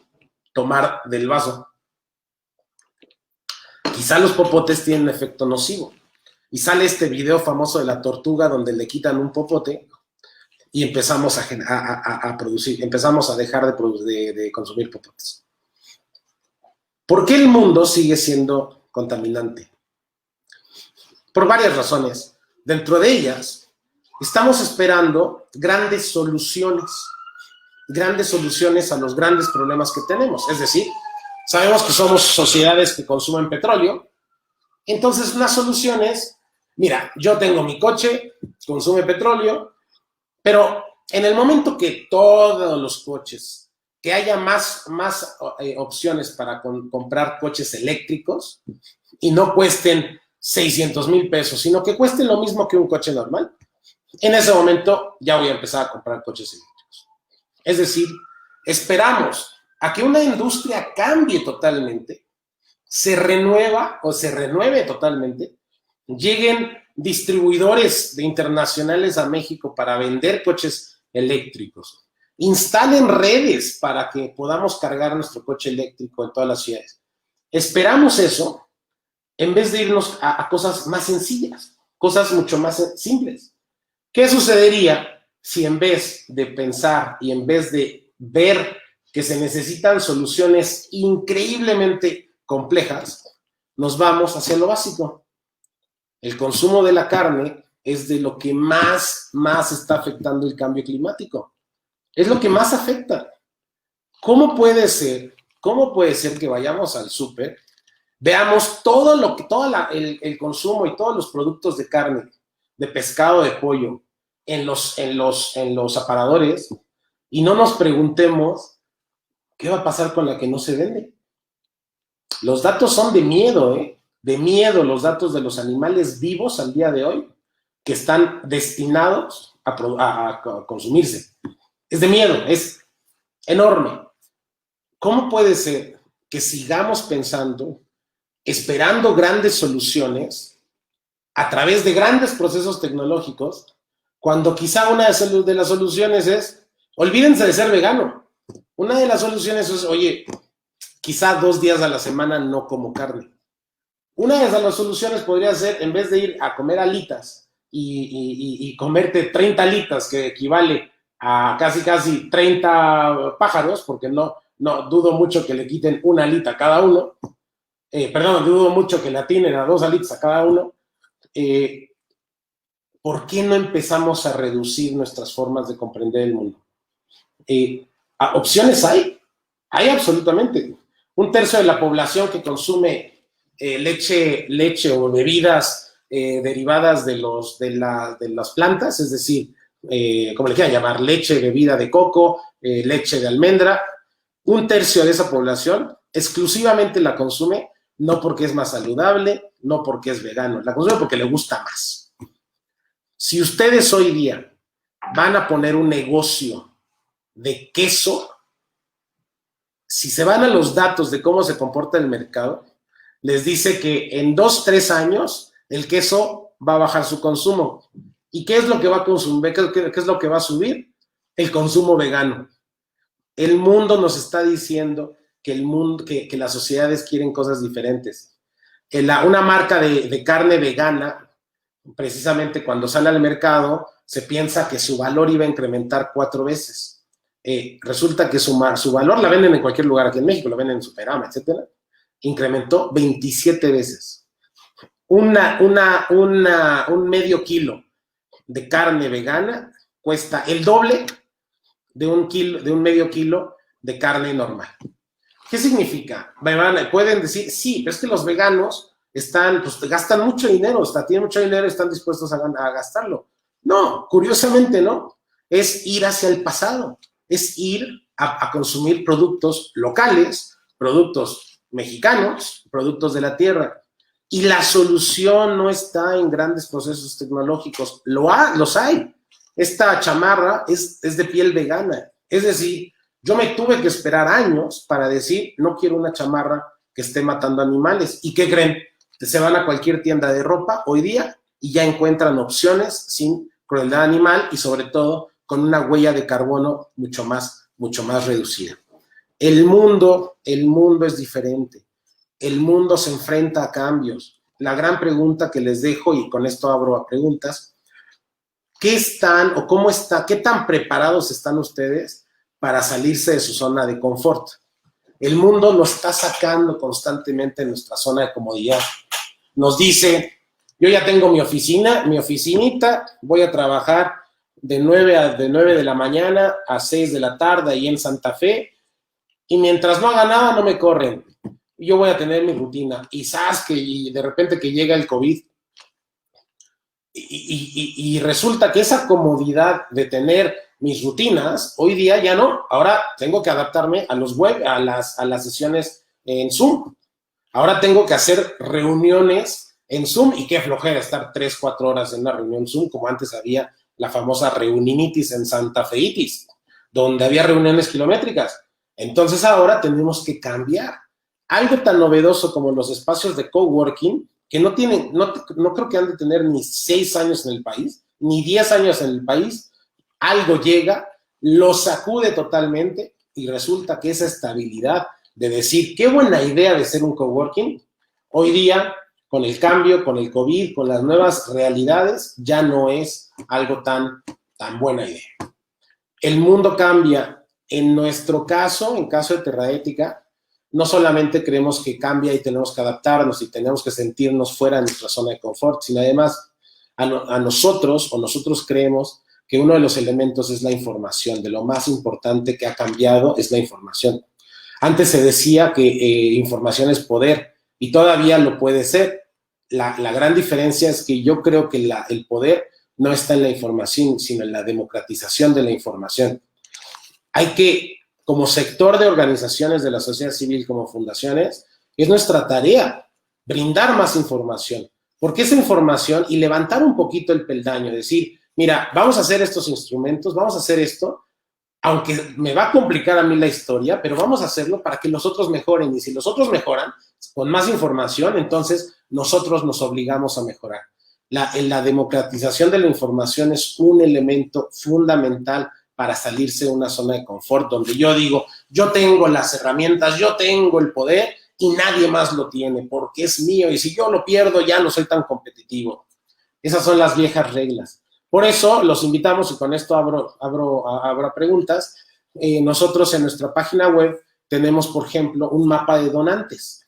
Speaker 2: tomar del vaso. Quizá los popotes tienen un efecto nocivo. Y sale este video famoso de la tortuga donde le quitan un popote y empezamos a producir, empezamos a dejar de consumir popotes. ¿Por qué el mundo sigue siendo contaminante? Por varias razones. Dentro de ellas, estamos esperando grandes soluciones a los grandes problemas que tenemos. Es decir, sabemos que somos sociedades que consumen petróleo, entonces una solución es, mira, yo tengo mi coche, consume petróleo, pero en el momento que todos los coches, que haya más opciones para comprar coches eléctricos y no cuesten 600,000 pesos, sino que cuesten lo mismo que un coche normal, en ese momento ya voy a empezar a comprar coches eléctricos. Es decir, esperamos a que una industria cambie totalmente, se renueve totalmente, lleguen distribuidores internacionales a México para vender coches eléctricos, instalen redes para que podamos cargar nuestro coche eléctrico en todas las ciudades. Esperamos eso en vez de irnos a cosas más sencillas, cosas mucho más simples. ¿Qué sucedería si en vez de pensar y en vez de ver que se necesitan soluciones increíblemente complejas, nos vamos hacia lo básico? El consumo de la carne es de lo que más está afectando el cambio climático. Es lo que más afecta. ¿Cómo puede ser que vayamos al súper, veamos el consumo y todos los productos de carne, de pescado, de pollo, en los aparadores, y no nos preguntemos qué va a pasar con la que no se vende? Los datos son de miedo, de miedo, los datos de los animales vivos al día de hoy que están destinados a consumirse. Es de miedo, es enorme. ¿Cómo puede ser que sigamos pensando, esperando grandes soluciones a través de grandes procesos tecnológicos, Cuando quizá una de las soluciones es, olvídense de ser vegano. Una de las soluciones es, oye, quizá 2 días a la semana no como carne. Una de las soluciones podría ser, en vez de ir a comer alitas y comerte 30 alitas, que equivale a casi 30 pájaros, porque no dudo mucho que le quiten una alita a cada uno, dudo mucho que le atinen a 2 alitas a cada uno, ¿por qué no empezamos a reducir nuestras formas de comprender el mundo? ¿Opciones hay? Hay absolutamente. 1/3 de la población que consume leche o bebidas derivadas de las plantas, es decir, como le quieran llamar, leche, bebida de coco, leche de almendra, 1/3 de esa población exclusivamente la consume no porque es más saludable, no porque es vegano, la consume porque le gusta más. Si ustedes hoy día van a poner un negocio de queso, si se van a los datos de cómo se comporta el mercado, les dice que en 2-3 años el queso va a bajar su consumo. ¿Y qué es lo que va a consumir? ¿Qué es lo que va a subir? El consumo vegano. El mundo nos está diciendo que las sociedades quieren cosas diferentes. Una marca de carne vegana, precisamente cuando sale al mercado, se piensa que su valor iba a incrementar 4 veces. Resulta que su valor la venden en cualquier lugar aquí en México, la venden en Superama, etcétera. Incrementó 27 veces. Un medio kilo de carne vegana cuesta el doble de un medio kilo de carne normal. ¿Qué significa? Pueden decir, sí, pero es que los veganos gastan mucho dinero, tienen mucho dinero y están dispuestos a gastarlo. No, curiosamente no. Es ir hacia el pasado, es ir a consumir productos locales, productos mexicanos, productos de la tierra. Y la solución no está en grandes procesos tecnológicos, los hay. Esta chamarra es de piel vegana, es decir, yo me tuve que esperar años para decir, no quiero una chamarra que esté matando animales. ¿Y qué creen? Se van a cualquier tienda de ropa hoy día y ya encuentran opciones sin crueldad animal y sobre todo con una huella de carbono mucho más reducida. El mundo es diferente. El mundo se enfrenta a cambios. La gran pregunta que les dejo, y con esto abro a preguntas, ¿qué tan preparados están ustedes para salirse de su zona de confort? El mundo nos está sacando constantemente de nuestra zona de comodidad. Nos dice, yo ya tengo mi oficinita, voy a trabajar de 9 de la mañana a 6 de la tarde ahí en Santa Fe, y mientras no haga nada no me corren. Yo voy a tener mi rutina. Y de repente que llega el COVID y resulta que esa comodidad de tener mis rutinas, hoy día ya no. Ahora tengo que adaptarme a las sesiones en Zoom. Ahora tengo que hacer reuniones en Zoom y qué flojera estar 3-4 horas en una reunión Zoom, como antes había la famosa reuninitis en Santa Feitis, donde había reuniones kilométricas. Entonces ahora tenemos que cambiar. Algo tan novedoso como los espacios de coworking, que no creo que han de tener ni 6 años en el país, ni 10 años en el país, algo llega, lo sacude totalmente y resulta que esa estabilidad de decir, qué buena idea de ser un coworking, hoy día, con el cambio, con el COVID, con las nuevas realidades, ya no es algo tan buena idea. El mundo cambia. En nuestro caso, en caso de Terraética, no solamente creemos que cambia y tenemos que adaptarnos y tenemos que sentirnos fuera de nuestra zona de confort, sino además nosotros creemos que uno de los elementos es la información. De lo más importante que ha cambiado es la información. Antes se decía que información es poder y todavía lo puede ser. La gran diferencia es que yo creo que el poder no está en la información, sino en la democratización de la información. Hay que, como sector de organizaciones de la sociedad civil, como fundaciones, es nuestra tarea brindar más información, porque esa información y levantar un poquito el peldaño, decir, mira, vamos a hacer estos instrumentos, vamos a hacer esto, aunque me va a complicar a mí la historia, pero vamos a hacerlo para que los otros mejoren, y si los otros mejoran con más información, entonces nosotros nos obligamos a mejorar. La democratización de la información es un elemento fundamental para salirse de una zona de confort, donde yo digo, yo tengo las herramientas, yo tengo el poder y nadie más lo tiene, porque es mío, y si yo lo pierdo ya no soy tan competitivo. Esas son las viejas reglas. Por eso los invitamos, y con esto abro preguntas, nosotros en nuestra página web tenemos, por ejemplo, un mapa de donantes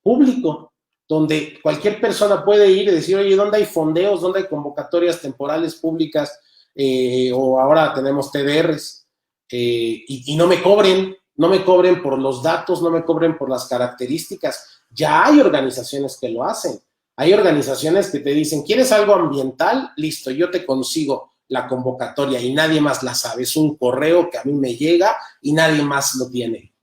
Speaker 2: público, donde cualquier persona puede ir y decir, oye, ¿dónde hay fondeos? ¿Dónde hay convocatorias temporales públicas? O ahora tenemos TDRs, y no me cobren por los datos, no me cobren por las características. Ya hay organizaciones que lo hacen. Hay organizaciones que te dicen, ¿quieres algo ambiental? Listo, yo te consigo la convocatoria y nadie más la sabe. Es un correo que a mí me llega y nadie más lo tiene.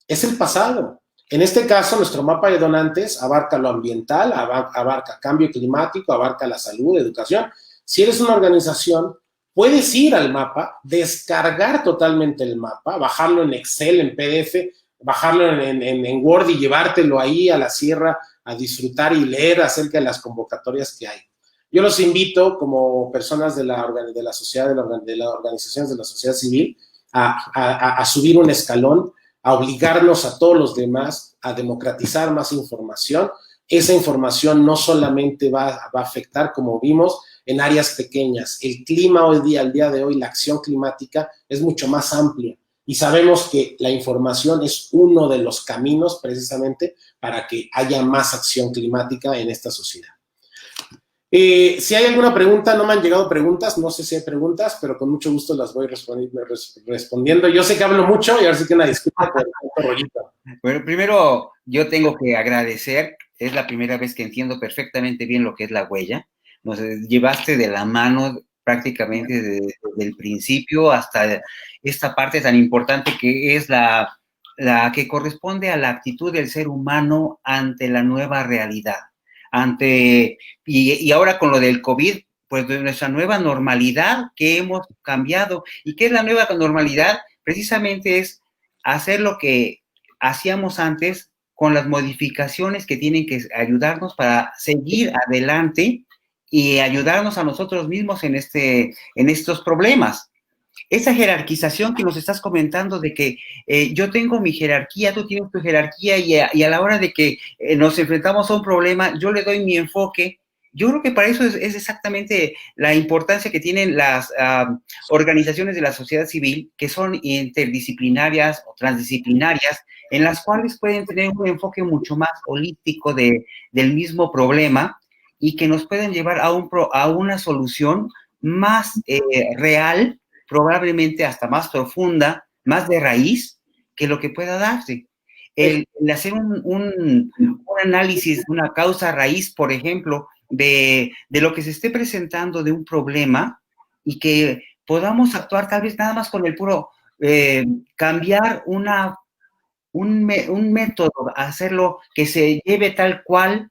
Speaker 2: Es el pasado. En este caso, nuestro mapa de donantes abarca lo ambiental, abarca cambio climático, abarca la salud, educación. Si eres una organización, puedes ir al mapa, descargar totalmente el mapa, bajarlo en Excel, en PDF, bajarlo en Word y llevártelo ahí a la sierra a disfrutar y leer acerca de las convocatorias que hay. Yo los invito, como personas de la sociedad, de las organizaciones de la sociedad civil, a subir un escalón, a obligarnos a todos los demás a democratizar más información. Esa información no solamente va a afectar, como vimos, en áreas pequeñas. El clima hoy día, al día de hoy, la acción climática es mucho más amplia. Y sabemos que la información es uno de los caminos precisamente para que haya más acción climática en esta sociedad. Si hay alguna pregunta, no me han llegado preguntas, no sé si hay preguntas, pero con mucho gusto las voy respondiendo. Yo sé que hablo mucho y ahora sí que una disculpa por el rollito.
Speaker 1: Bueno, primero yo tengo que agradecer, es la primera vez que entiendo perfectamente bien lo que es la huella. Nos llevaste de la mano prácticamente desde el principio hasta esta parte tan importante que es la que corresponde a la actitud del ser humano ante la nueva realidad. Y ahora con lo del COVID, pues de nuestra nueva normalidad que hemos cambiado. ¿Y qué es la nueva normalidad? Precisamente es hacer lo que hacíamos antes con las modificaciones que tienen que ayudarnos para seguir adelante y ayudarnos a nosotros mismos en estos problemas. Esa jerarquización que nos estás comentando de que yo tengo mi jerarquía, tú tienes tu jerarquía y a la hora de que nos enfrentamos a un problema, yo le doy mi enfoque. Yo creo que para eso es exactamente la importancia que tienen las organizaciones de la sociedad civil, que son interdisciplinarias o transdisciplinarias, en las cuales pueden tener un enfoque mucho más holístico del mismo problema y que nos pueden llevar a una solución más real, probablemente hasta más profunda, más de raíz, que lo que pueda darse. El hacer un análisis, una causa raíz, por ejemplo, de lo que se esté presentando de un problema y que podamos actuar tal vez nada más con el puro cambiar un método, hacerlo que se lleve tal cual,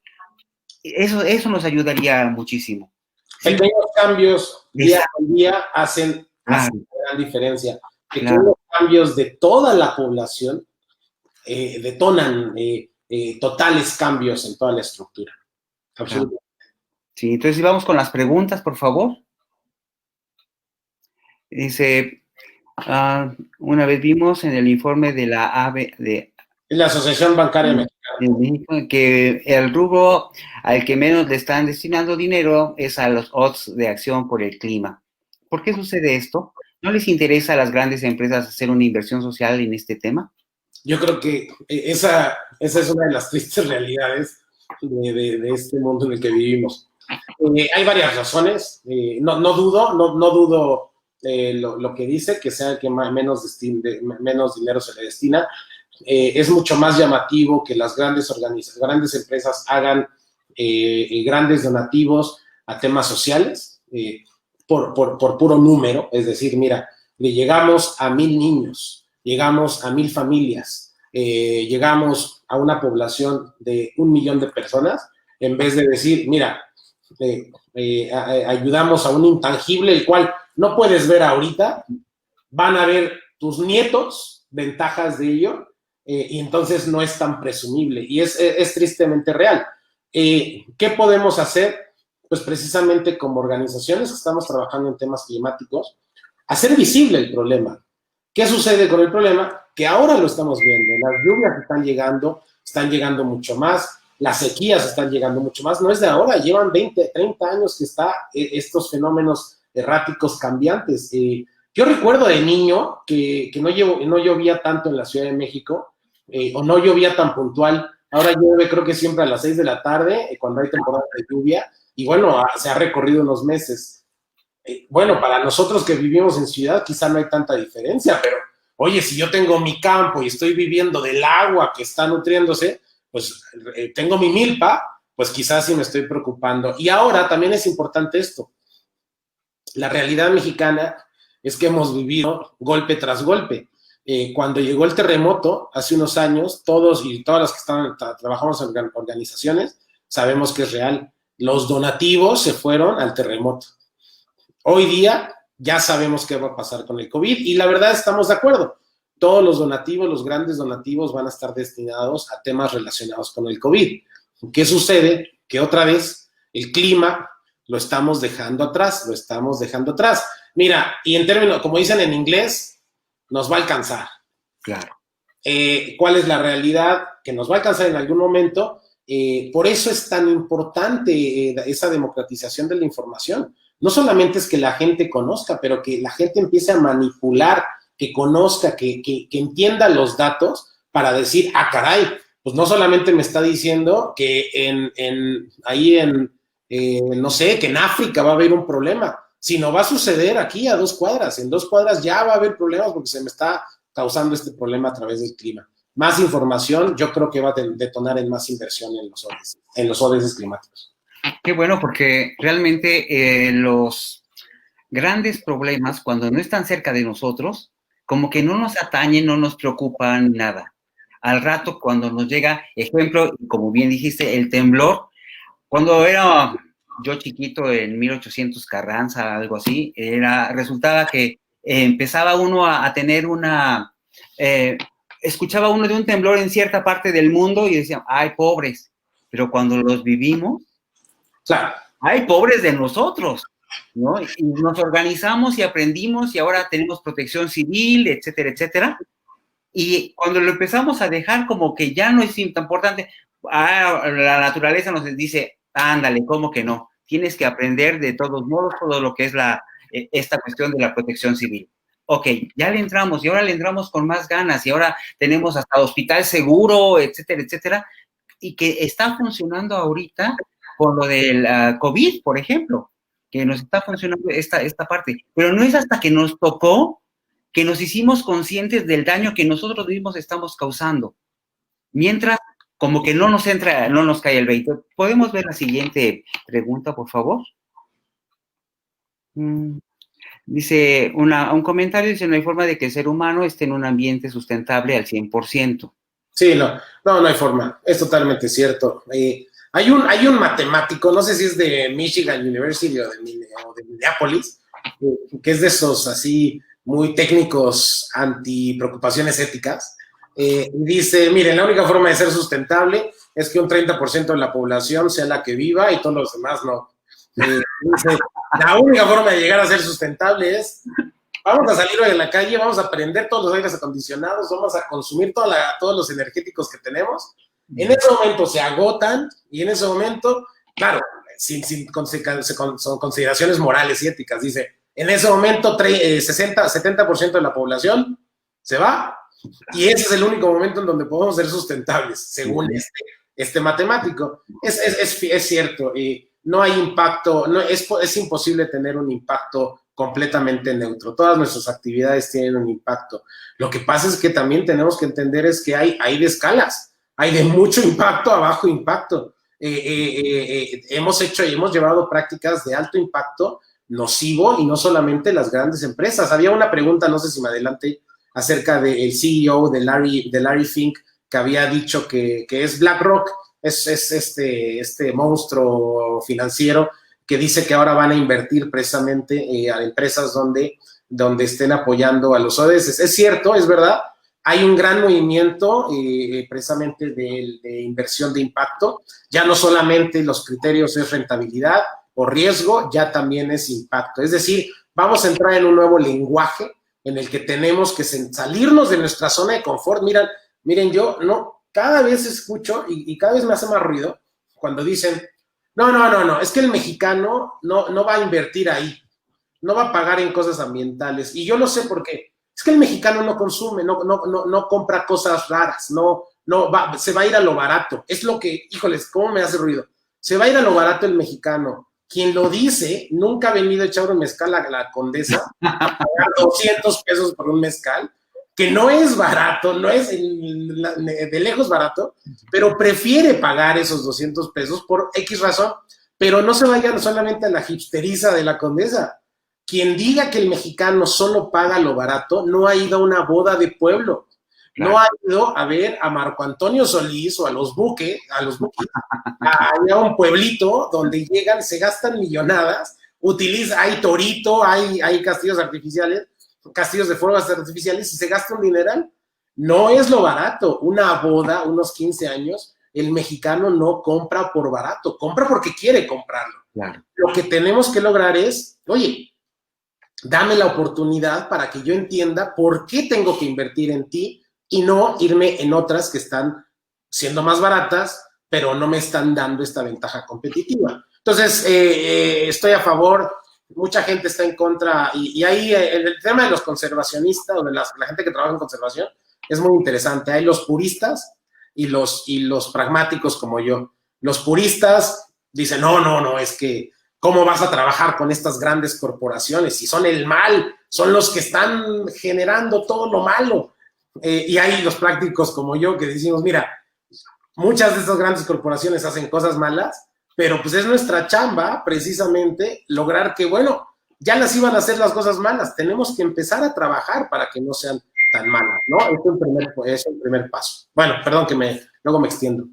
Speaker 1: eso nos ayudaría muchísimo.
Speaker 2: Pequeños cambios día a día hacen gran diferencia. Pequeños cambios de toda la población detonan totales cambios en toda la estructura. Absolutamente.
Speaker 1: Sí, entonces vamos con las preguntas, por favor. Dice, una vez vimos en el informe de la
Speaker 2: la Asociación Bancaria Mexicana,
Speaker 1: que el rubro al que menos le están destinando dinero es a los odds de acción por el clima. ¿Por qué sucede esto? ¿No les interesa a las grandes empresas hacer una inversión social en este tema?
Speaker 2: Yo creo que esa es una de las tristes realidades de este mundo en el que vivimos. Hay varias razones. No dudo lo que dice, que sea el que menos dinero se le destina. Es mucho más llamativo que las grandes empresas hagan grandes donativos a temas sociales por puro número. Es decir, mira, le llegamos a 1,000 niños, llegamos a 1,000 familias, llegamos a una población de 1 millón de personas, en vez de decir, mira, ayudamos a un intangible, el cual no puedes ver ahorita, van a ver tus nietos ventajas de ello, y entonces no es tan presumible, y es tristemente real. ¿Qué podemos hacer? pues precisamente como organizaciones que estamos trabajando en temas climáticos, hacer visible el problema. ¿Qué sucede con el problema? Que ahora lo estamos viendo, las lluvias están llegando mucho más, las sequías están llegando mucho más, no es de ahora, llevan 20, 30 años que están estos fenómenos erráticos cambiantes. Yo recuerdo de niño que no llovía tanto en la Ciudad de México, o no llovía tan puntual. Ahora llueve creo que siempre a las 6 de la tarde, cuando hay temporada de lluvia, y bueno, se ha recorrido unos meses. Bueno, para nosotros que vivimos en ciudad quizá no hay tanta diferencia, pero oye, si yo tengo mi campo y estoy viviendo del agua que está nutriéndose, pues tengo mi milpa, pues quizás sí me estoy preocupando. Y ahora también es importante esto. La realidad mexicana es que hemos vivido golpe tras golpe. Cuando llegó el terremoto, hace unos años, todos y todas las que trabajamos en organizaciones, sabemos que es real. Los donativos se fueron al terremoto. Hoy día ya sabemos qué va a pasar con el COVID y la verdad estamos de acuerdo. Todos los donativos, los grandes donativos van a estar destinados a temas relacionados con el COVID. ¿Qué sucede? Que otra vez el clima lo estamos dejando atrás. Mira, y en términos, como dicen en inglés, nos va a alcanzar.
Speaker 1: Claro.
Speaker 2: ¿Cuál es la realidad? Que nos va a alcanzar en algún momento. Por eso es tan importante esa democratización de la información. No solamente es que la gente conozca, pero que la gente empiece a manipular, que conozca, que entienda los datos para decir, ah, caray, pues no solamente me está diciendo que no sé, que en África va a haber un problema, sino va a suceder aquí a 2 cuadras. En 2 cuadras ya va a haber problemas porque se me está causando este problema a través del clima. Más información, yo creo que va a detonar en más inversión en los ODS climáticos.
Speaker 1: Qué bueno, porque realmente los grandes problemas, cuando no están cerca de nosotros, como que no nos atañen, no nos preocupan nada. Al rato, cuando nos llega, ejemplo, como bien dijiste, el temblor, cuando era yo chiquito, en 1800 Carranza, algo así, resultaba que empezaba uno a tener escuchaba uno de un temblor en cierta parte del mundo y decía, ay, pobres, pero cuando los vivimos,
Speaker 2: claro,
Speaker 1: ay, pobres de nosotros, ¿no? Y nos organizamos y aprendimos y ahora tenemos protección civil, etcétera, etcétera. Y cuando lo empezamos a dejar como que ya no es tan importante, la naturaleza nos dice, ándale, ¿cómo que no? Tienes que aprender de todos modos todo lo que es esta cuestión de la protección civil. Ok, ya le entramos y ahora le entramos con más ganas y ahora tenemos hasta hospital seguro, etcétera, etcétera, y que está funcionando ahorita con lo del COVID, por ejemplo, que nos está funcionando esta parte. Pero no es hasta que nos tocó que nos hicimos conscientes del daño que nosotros mismos estamos causando. Mientras, como que no nos cae el 20. ¿Podemos ver la siguiente pregunta, por favor? Dice, un comentario dice, no hay forma de que el ser humano esté en un ambiente sustentable al 100%.
Speaker 2: Sí, no hay forma. Es totalmente cierto. Hay un matemático, no sé si es de Michigan University o de Minneapolis, que es de esos así muy técnicos anti preocupaciones éticas. Dice, miren, la única forma de ser sustentable es que un 30% de la población sea la que viva y todos los demás no. Dice, la única forma de llegar a ser sustentable es, vamos a salir hoy en la calle, vamos a prender todos los aires acondicionados, vamos a consumir todos los energéticos que tenemos. En ese momento se agotan y en ese momento, claro, son consideraciones morales y éticas, dice, en ese momento 70% de la población se va y ese es el único momento en donde podemos ser sustentables, según este matemático. Es cierto, no hay impacto, es imposible tener un impacto completamente neutro. Todas nuestras actividades tienen un impacto. Lo que pasa es que también tenemos que entender es que hay de escalas, hay de mucho impacto a bajo impacto. Hemos llevado prácticas de alto impacto nocivo y no solamente las grandes empresas. Había una pregunta, no sé si me adelante, acerca del CEO de Larry Fink, que había dicho que es BlackRock, es este monstruo financiero que dice que ahora van a invertir precisamente a empresas donde estén apoyando a los ODS. Es cierto, es verdad, hay un gran movimiento precisamente de inversión de impacto. Ya no solamente los criterios es rentabilidad o riesgo, ya también es impacto. Es decir, vamos a entrar en un nuevo lenguaje en el que tenemos que salirnos de nuestra zona de confort. Miren, yo no, cada vez escucho y cada vez me hace más ruido cuando dicen, no, es que el mexicano no va a invertir ahí, no va a pagar en cosas ambientales. Y yo lo sé por qué. Es que el mexicano no consume, no compra cosas raras, se va a ir a lo barato. Es lo que, híjoles, ¿cómo me hace ruido? Se va a ir a lo barato el mexicano. Quien lo dice, nunca ha venido a echar un mezcal a la Condesa, a pagar 200 pesos por un mezcal, que no es barato, no es de lejos barato, pero prefiere pagar esos 200 pesos por X razón, pero no se vayan solamente a la hipsteriza de la Condesa. Quien diga que el mexicano solo paga lo barato, no ha ido a una boda de pueblo. Claro. No ha ido a ver a Marco Antonio Solís o a los buques, a un pueblito donde llegan, se gastan millonadas, hay torito, hay castillos artificiales, castillos de fuegos artificiales y se gasta un dineral. No es lo barato. Una boda, unos 15 años, el mexicano no compra por barato, compra porque quiere comprarlo. Claro. Lo que tenemos que lograr es, oye, dame la oportunidad para que yo entienda por qué tengo que invertir en ti y no irme en otras que están siendo más baratas, pero no me están dando esta ventaja competitiva. Entonces, estoy a favor, mucha gente está en contra, y ahí el tema de los conservacionistas, o de la gente que trabaja en conservación, es muy interesante. Hay los puristas y los pragmáticos como yo. Los puristas dicen, no, es que ¿cómo vas a trabajar con estas grandes corporaciones? Si son el mal, son los que están generando todo lo malo. Y hay los prácticos como yo que decimos, mira, muchas de estas grandes corporaciones hacen cosas malas, pero pues es nuestra chamba precisamente lograr que, bueno, ya las iban a hacer las cosas malas, tenemos que empezar a trabajar para que no sean tan malas, ¿no? Es el primer paso. Bueno, perdón que luego me extiendo.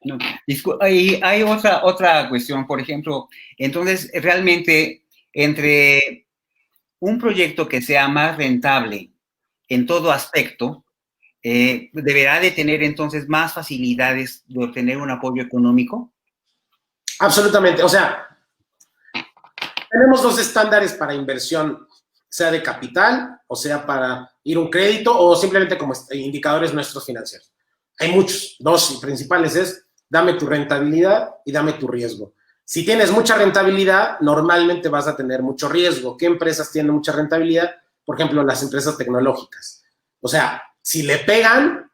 Speaker 1: No, hay otra cuestión, por ejemplo, entonces realmente entre un proyecto que sea más rentable en todo aspecto, ¿deberá de tener entonces más facilidades de obtener un apoyo económico?
Speaker 2: Absolutamente, o sea, tenemos dos estándares para inversión, sea de capital, o sea para ir un crédito, o simplemente como indicadores nuestros financieros. Hay muchos, dos principales es, dame tu rentabilidad y dame tu riesgo. Si tienes mucha rentabilidad, normalmente vas a tener mucho riesgo. ¿Qué empresas tienen mucha rentabilidad? Por ejemplo, las empresas tecnológicas. O sea, si le pegan,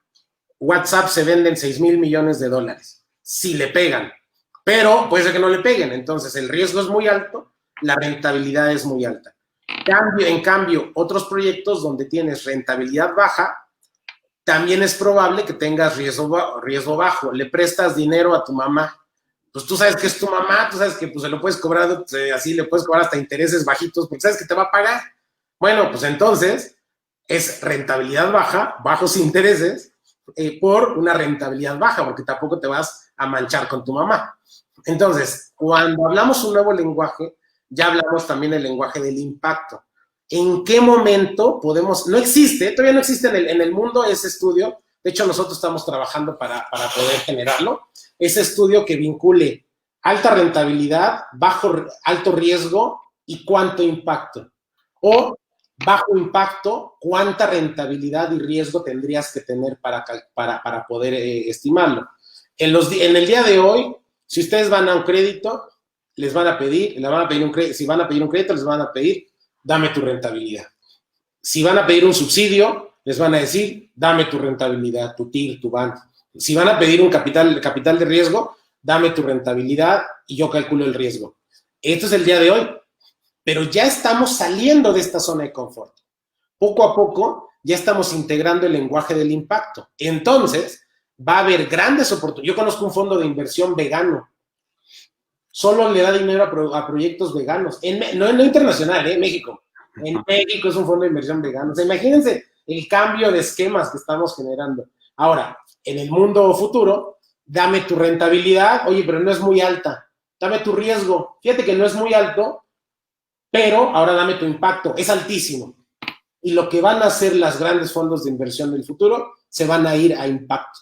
Speaker 2: WhatsApp se vende en $6,000 millones. Si le pegan. Pero puede ser que no le peguen. Entonces, el riesgo es muy alto, la rentabilidad es muy alta. En cambio, otros proyectos donde tienes rentabilidad baja, también es probable que tengas riesgo bajo. Le prestas dinero a tu mamá. Pues tú sabes que es tu mamá, tú sabes que pues, se lo puedes cobrar, así le puedes cobrar hasta intereses bajitos, porque sabes que te va a pagar. Bueno, pues entonces es rentabilidad baja, bajos intereses, por una rentabilidad baja, porque tampoco te vas a manchar con tu mamá. Entonces, cuando hablamos un nuevo lenguaje, ya hablamos también del lenguaje del impacto. ¿En qué momento podemos? Todavía no existe en el mundo ese estudio. De hecho, nosotros estamos trabajando para poder generarlo. Ese estudio que vincule alta rentabilidad, alto riesgo y cuánto impacto. O bajo impacto, cuánta rentabilidad y riesgo tendrías que tener para poder estimarlo. En el día de hoy, si ustedes van a un crédito, si van a pedir un crédito, les van a pedir, dame tu rentabilidad. Si van a pedir un subsidio, les van a decir, dame tu rentabilidad, tu TIR, tu banco. Si van a pedir un capital de riesgo, dame tu rentabilidad y yo calculo el riesgo. Esto es el día de hoy, pero ya estamos saliendo de esta zona de confort. Poco a poco ya estamos integrando el lenguaje del impacto. Entonces, va a haber grandes oportunidades. Yo conozco un fondo de inversión vegano. Solo le da dinero a proyectos veganos. No internacional, México. En México es un fondo de inversión vegano. O sea, imagínense el cambio de esquemas que estamos generando. Ahora, en el mundo futuro, dame tu rentabilidad, oye, pero no es muy alta. Dame tu riesgo. Fíjate que no es muy alto, pero ahora dame tu impacto. Es altísimo. Y lo que van a hacer los grandes fondos de inversión del futuro, se van a ir a impacto.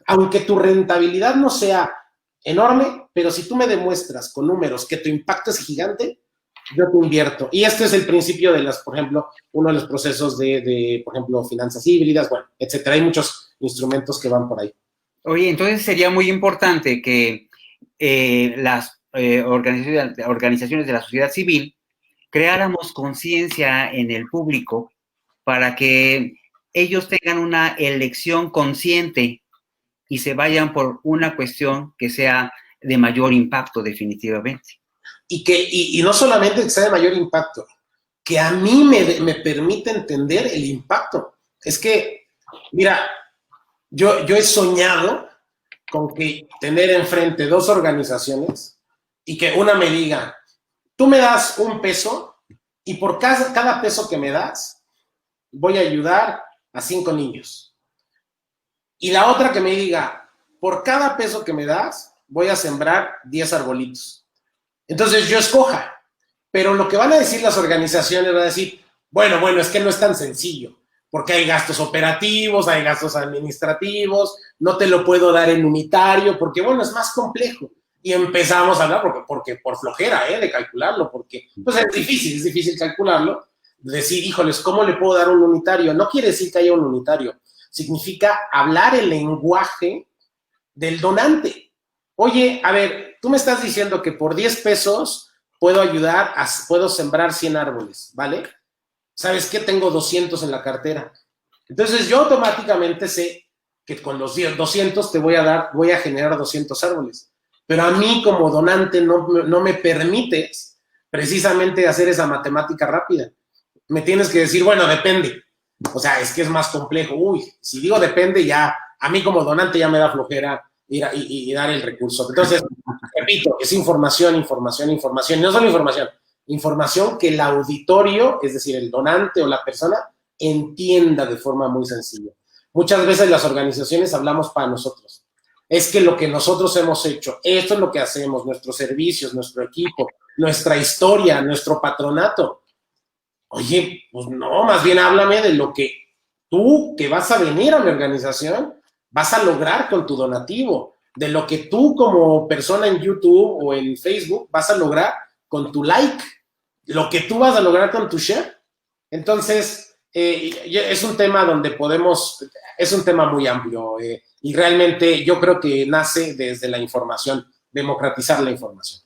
Speaker 2: Aunque tu rentabilidad no sea enorme, pero si tú me demuestras con números que tu impacto es gigante, yo te invierto. Y este es el principio de las, por ejemplo, uno de los procesos de por ejemplo, finanzas híbridas, bueno, etcétera. Hay muchos instrumentos que van por ahí.
Speaker 1: Oye, entonces sería muy importante que las organizaciones de la sociedad civil creáramos conciencia en el público para que ellos tengan una elección consciente y se vayan por una cuestión que sea de mayor impacto definitivamente.
Speaker 2: Y no solamente que sea de mayor impacto, que a mí me permite entender el impacto. Es que, mira, yo he soñado con que tener enfrente dos organizaciones y que una me diga, tú me das $1 y por cada peso que me das, voy a ayudar a 5 niños. Y la otra que me diga, por cada peso que me das, voy a sembrar 10 arbolitos. Entonces yo escoja. Pero lo que van a decir las organizaciones, van a decir, bueno, es que no es tan sencillo, porque hay gastos operativos, hay gastos administrativos, no te lo puedo dar en unitario, porque bueno, es más complejo. Y empezamos a hablar, porque por flojera, de calcularlo, porque pues es difícil calcularlo, decir, híjoles, ¿cómo le puedo dar un unitario? No quiere decir que haya un unitario, significa hablar el lenguaje del donante. Oye, a ver, tú me estás diciendo que por 10 pesos puedo ayudar, puedo sembrar 100 árboles, ¿vale? ¿Sabes qué? Tengo 200 en la cartera. Entonces yo automáticamente sé que con los 200 voy a generar 200 árboles. Pero a mí como donante no me permites precisamente hacer esa matemática rápida. Me tienes que decir, bueno, depende. O sea, es que es más complejo. Uy, si digo depende, ya, a mí como donante ya me da flojera ir y dar el recurso. Entonces, repito, es información. Y no solo información que el auditorio, es decir, el donante o la persona, entienda de forma muy sencilla. Muchas veces las organizaciones hablamos para nosotros. Es que lo que nosotros hemos hecho, esto es lo que hacemos, nuestros servicios, nuestro equipo, nuestra historia, nuestro patronato. Oye, pues no, más bien háblame de lo que tú, que vas a venir a mi organización, vas a lograr con tu donativo, de lo que tú como persona en YouTube o en Facebook vas a lograr con tu like, lo que tú vas a lograr con tu share. Entonces, es un tema es un tema muy amplio y realmente yo creo que nace desde la información, democratizar la información.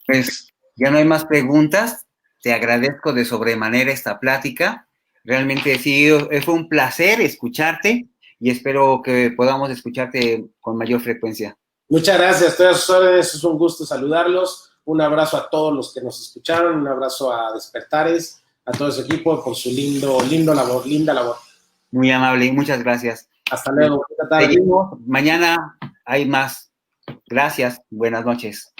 Speaker 1: Pues ya no hay más preguntas. Te agradezco de sobremanera esta plática. Realmente sí, fue un placer escucharte y espero que podamos escucharte con mayor frecuencia.
Speaker 2: Muchas gracias, estoy a sus órdenes, es un gusto saludarlos. Un abrazo a todos los que nos escucharon, un abrazo a Despertares, a todo su equipo por su linda labor.
Speaker 1: Muy amable, muchas gracias.
Speaker 2: Hasta luego.
Speaker 1: Seguimos. Mañana hay más. Gracias. Buenas noches.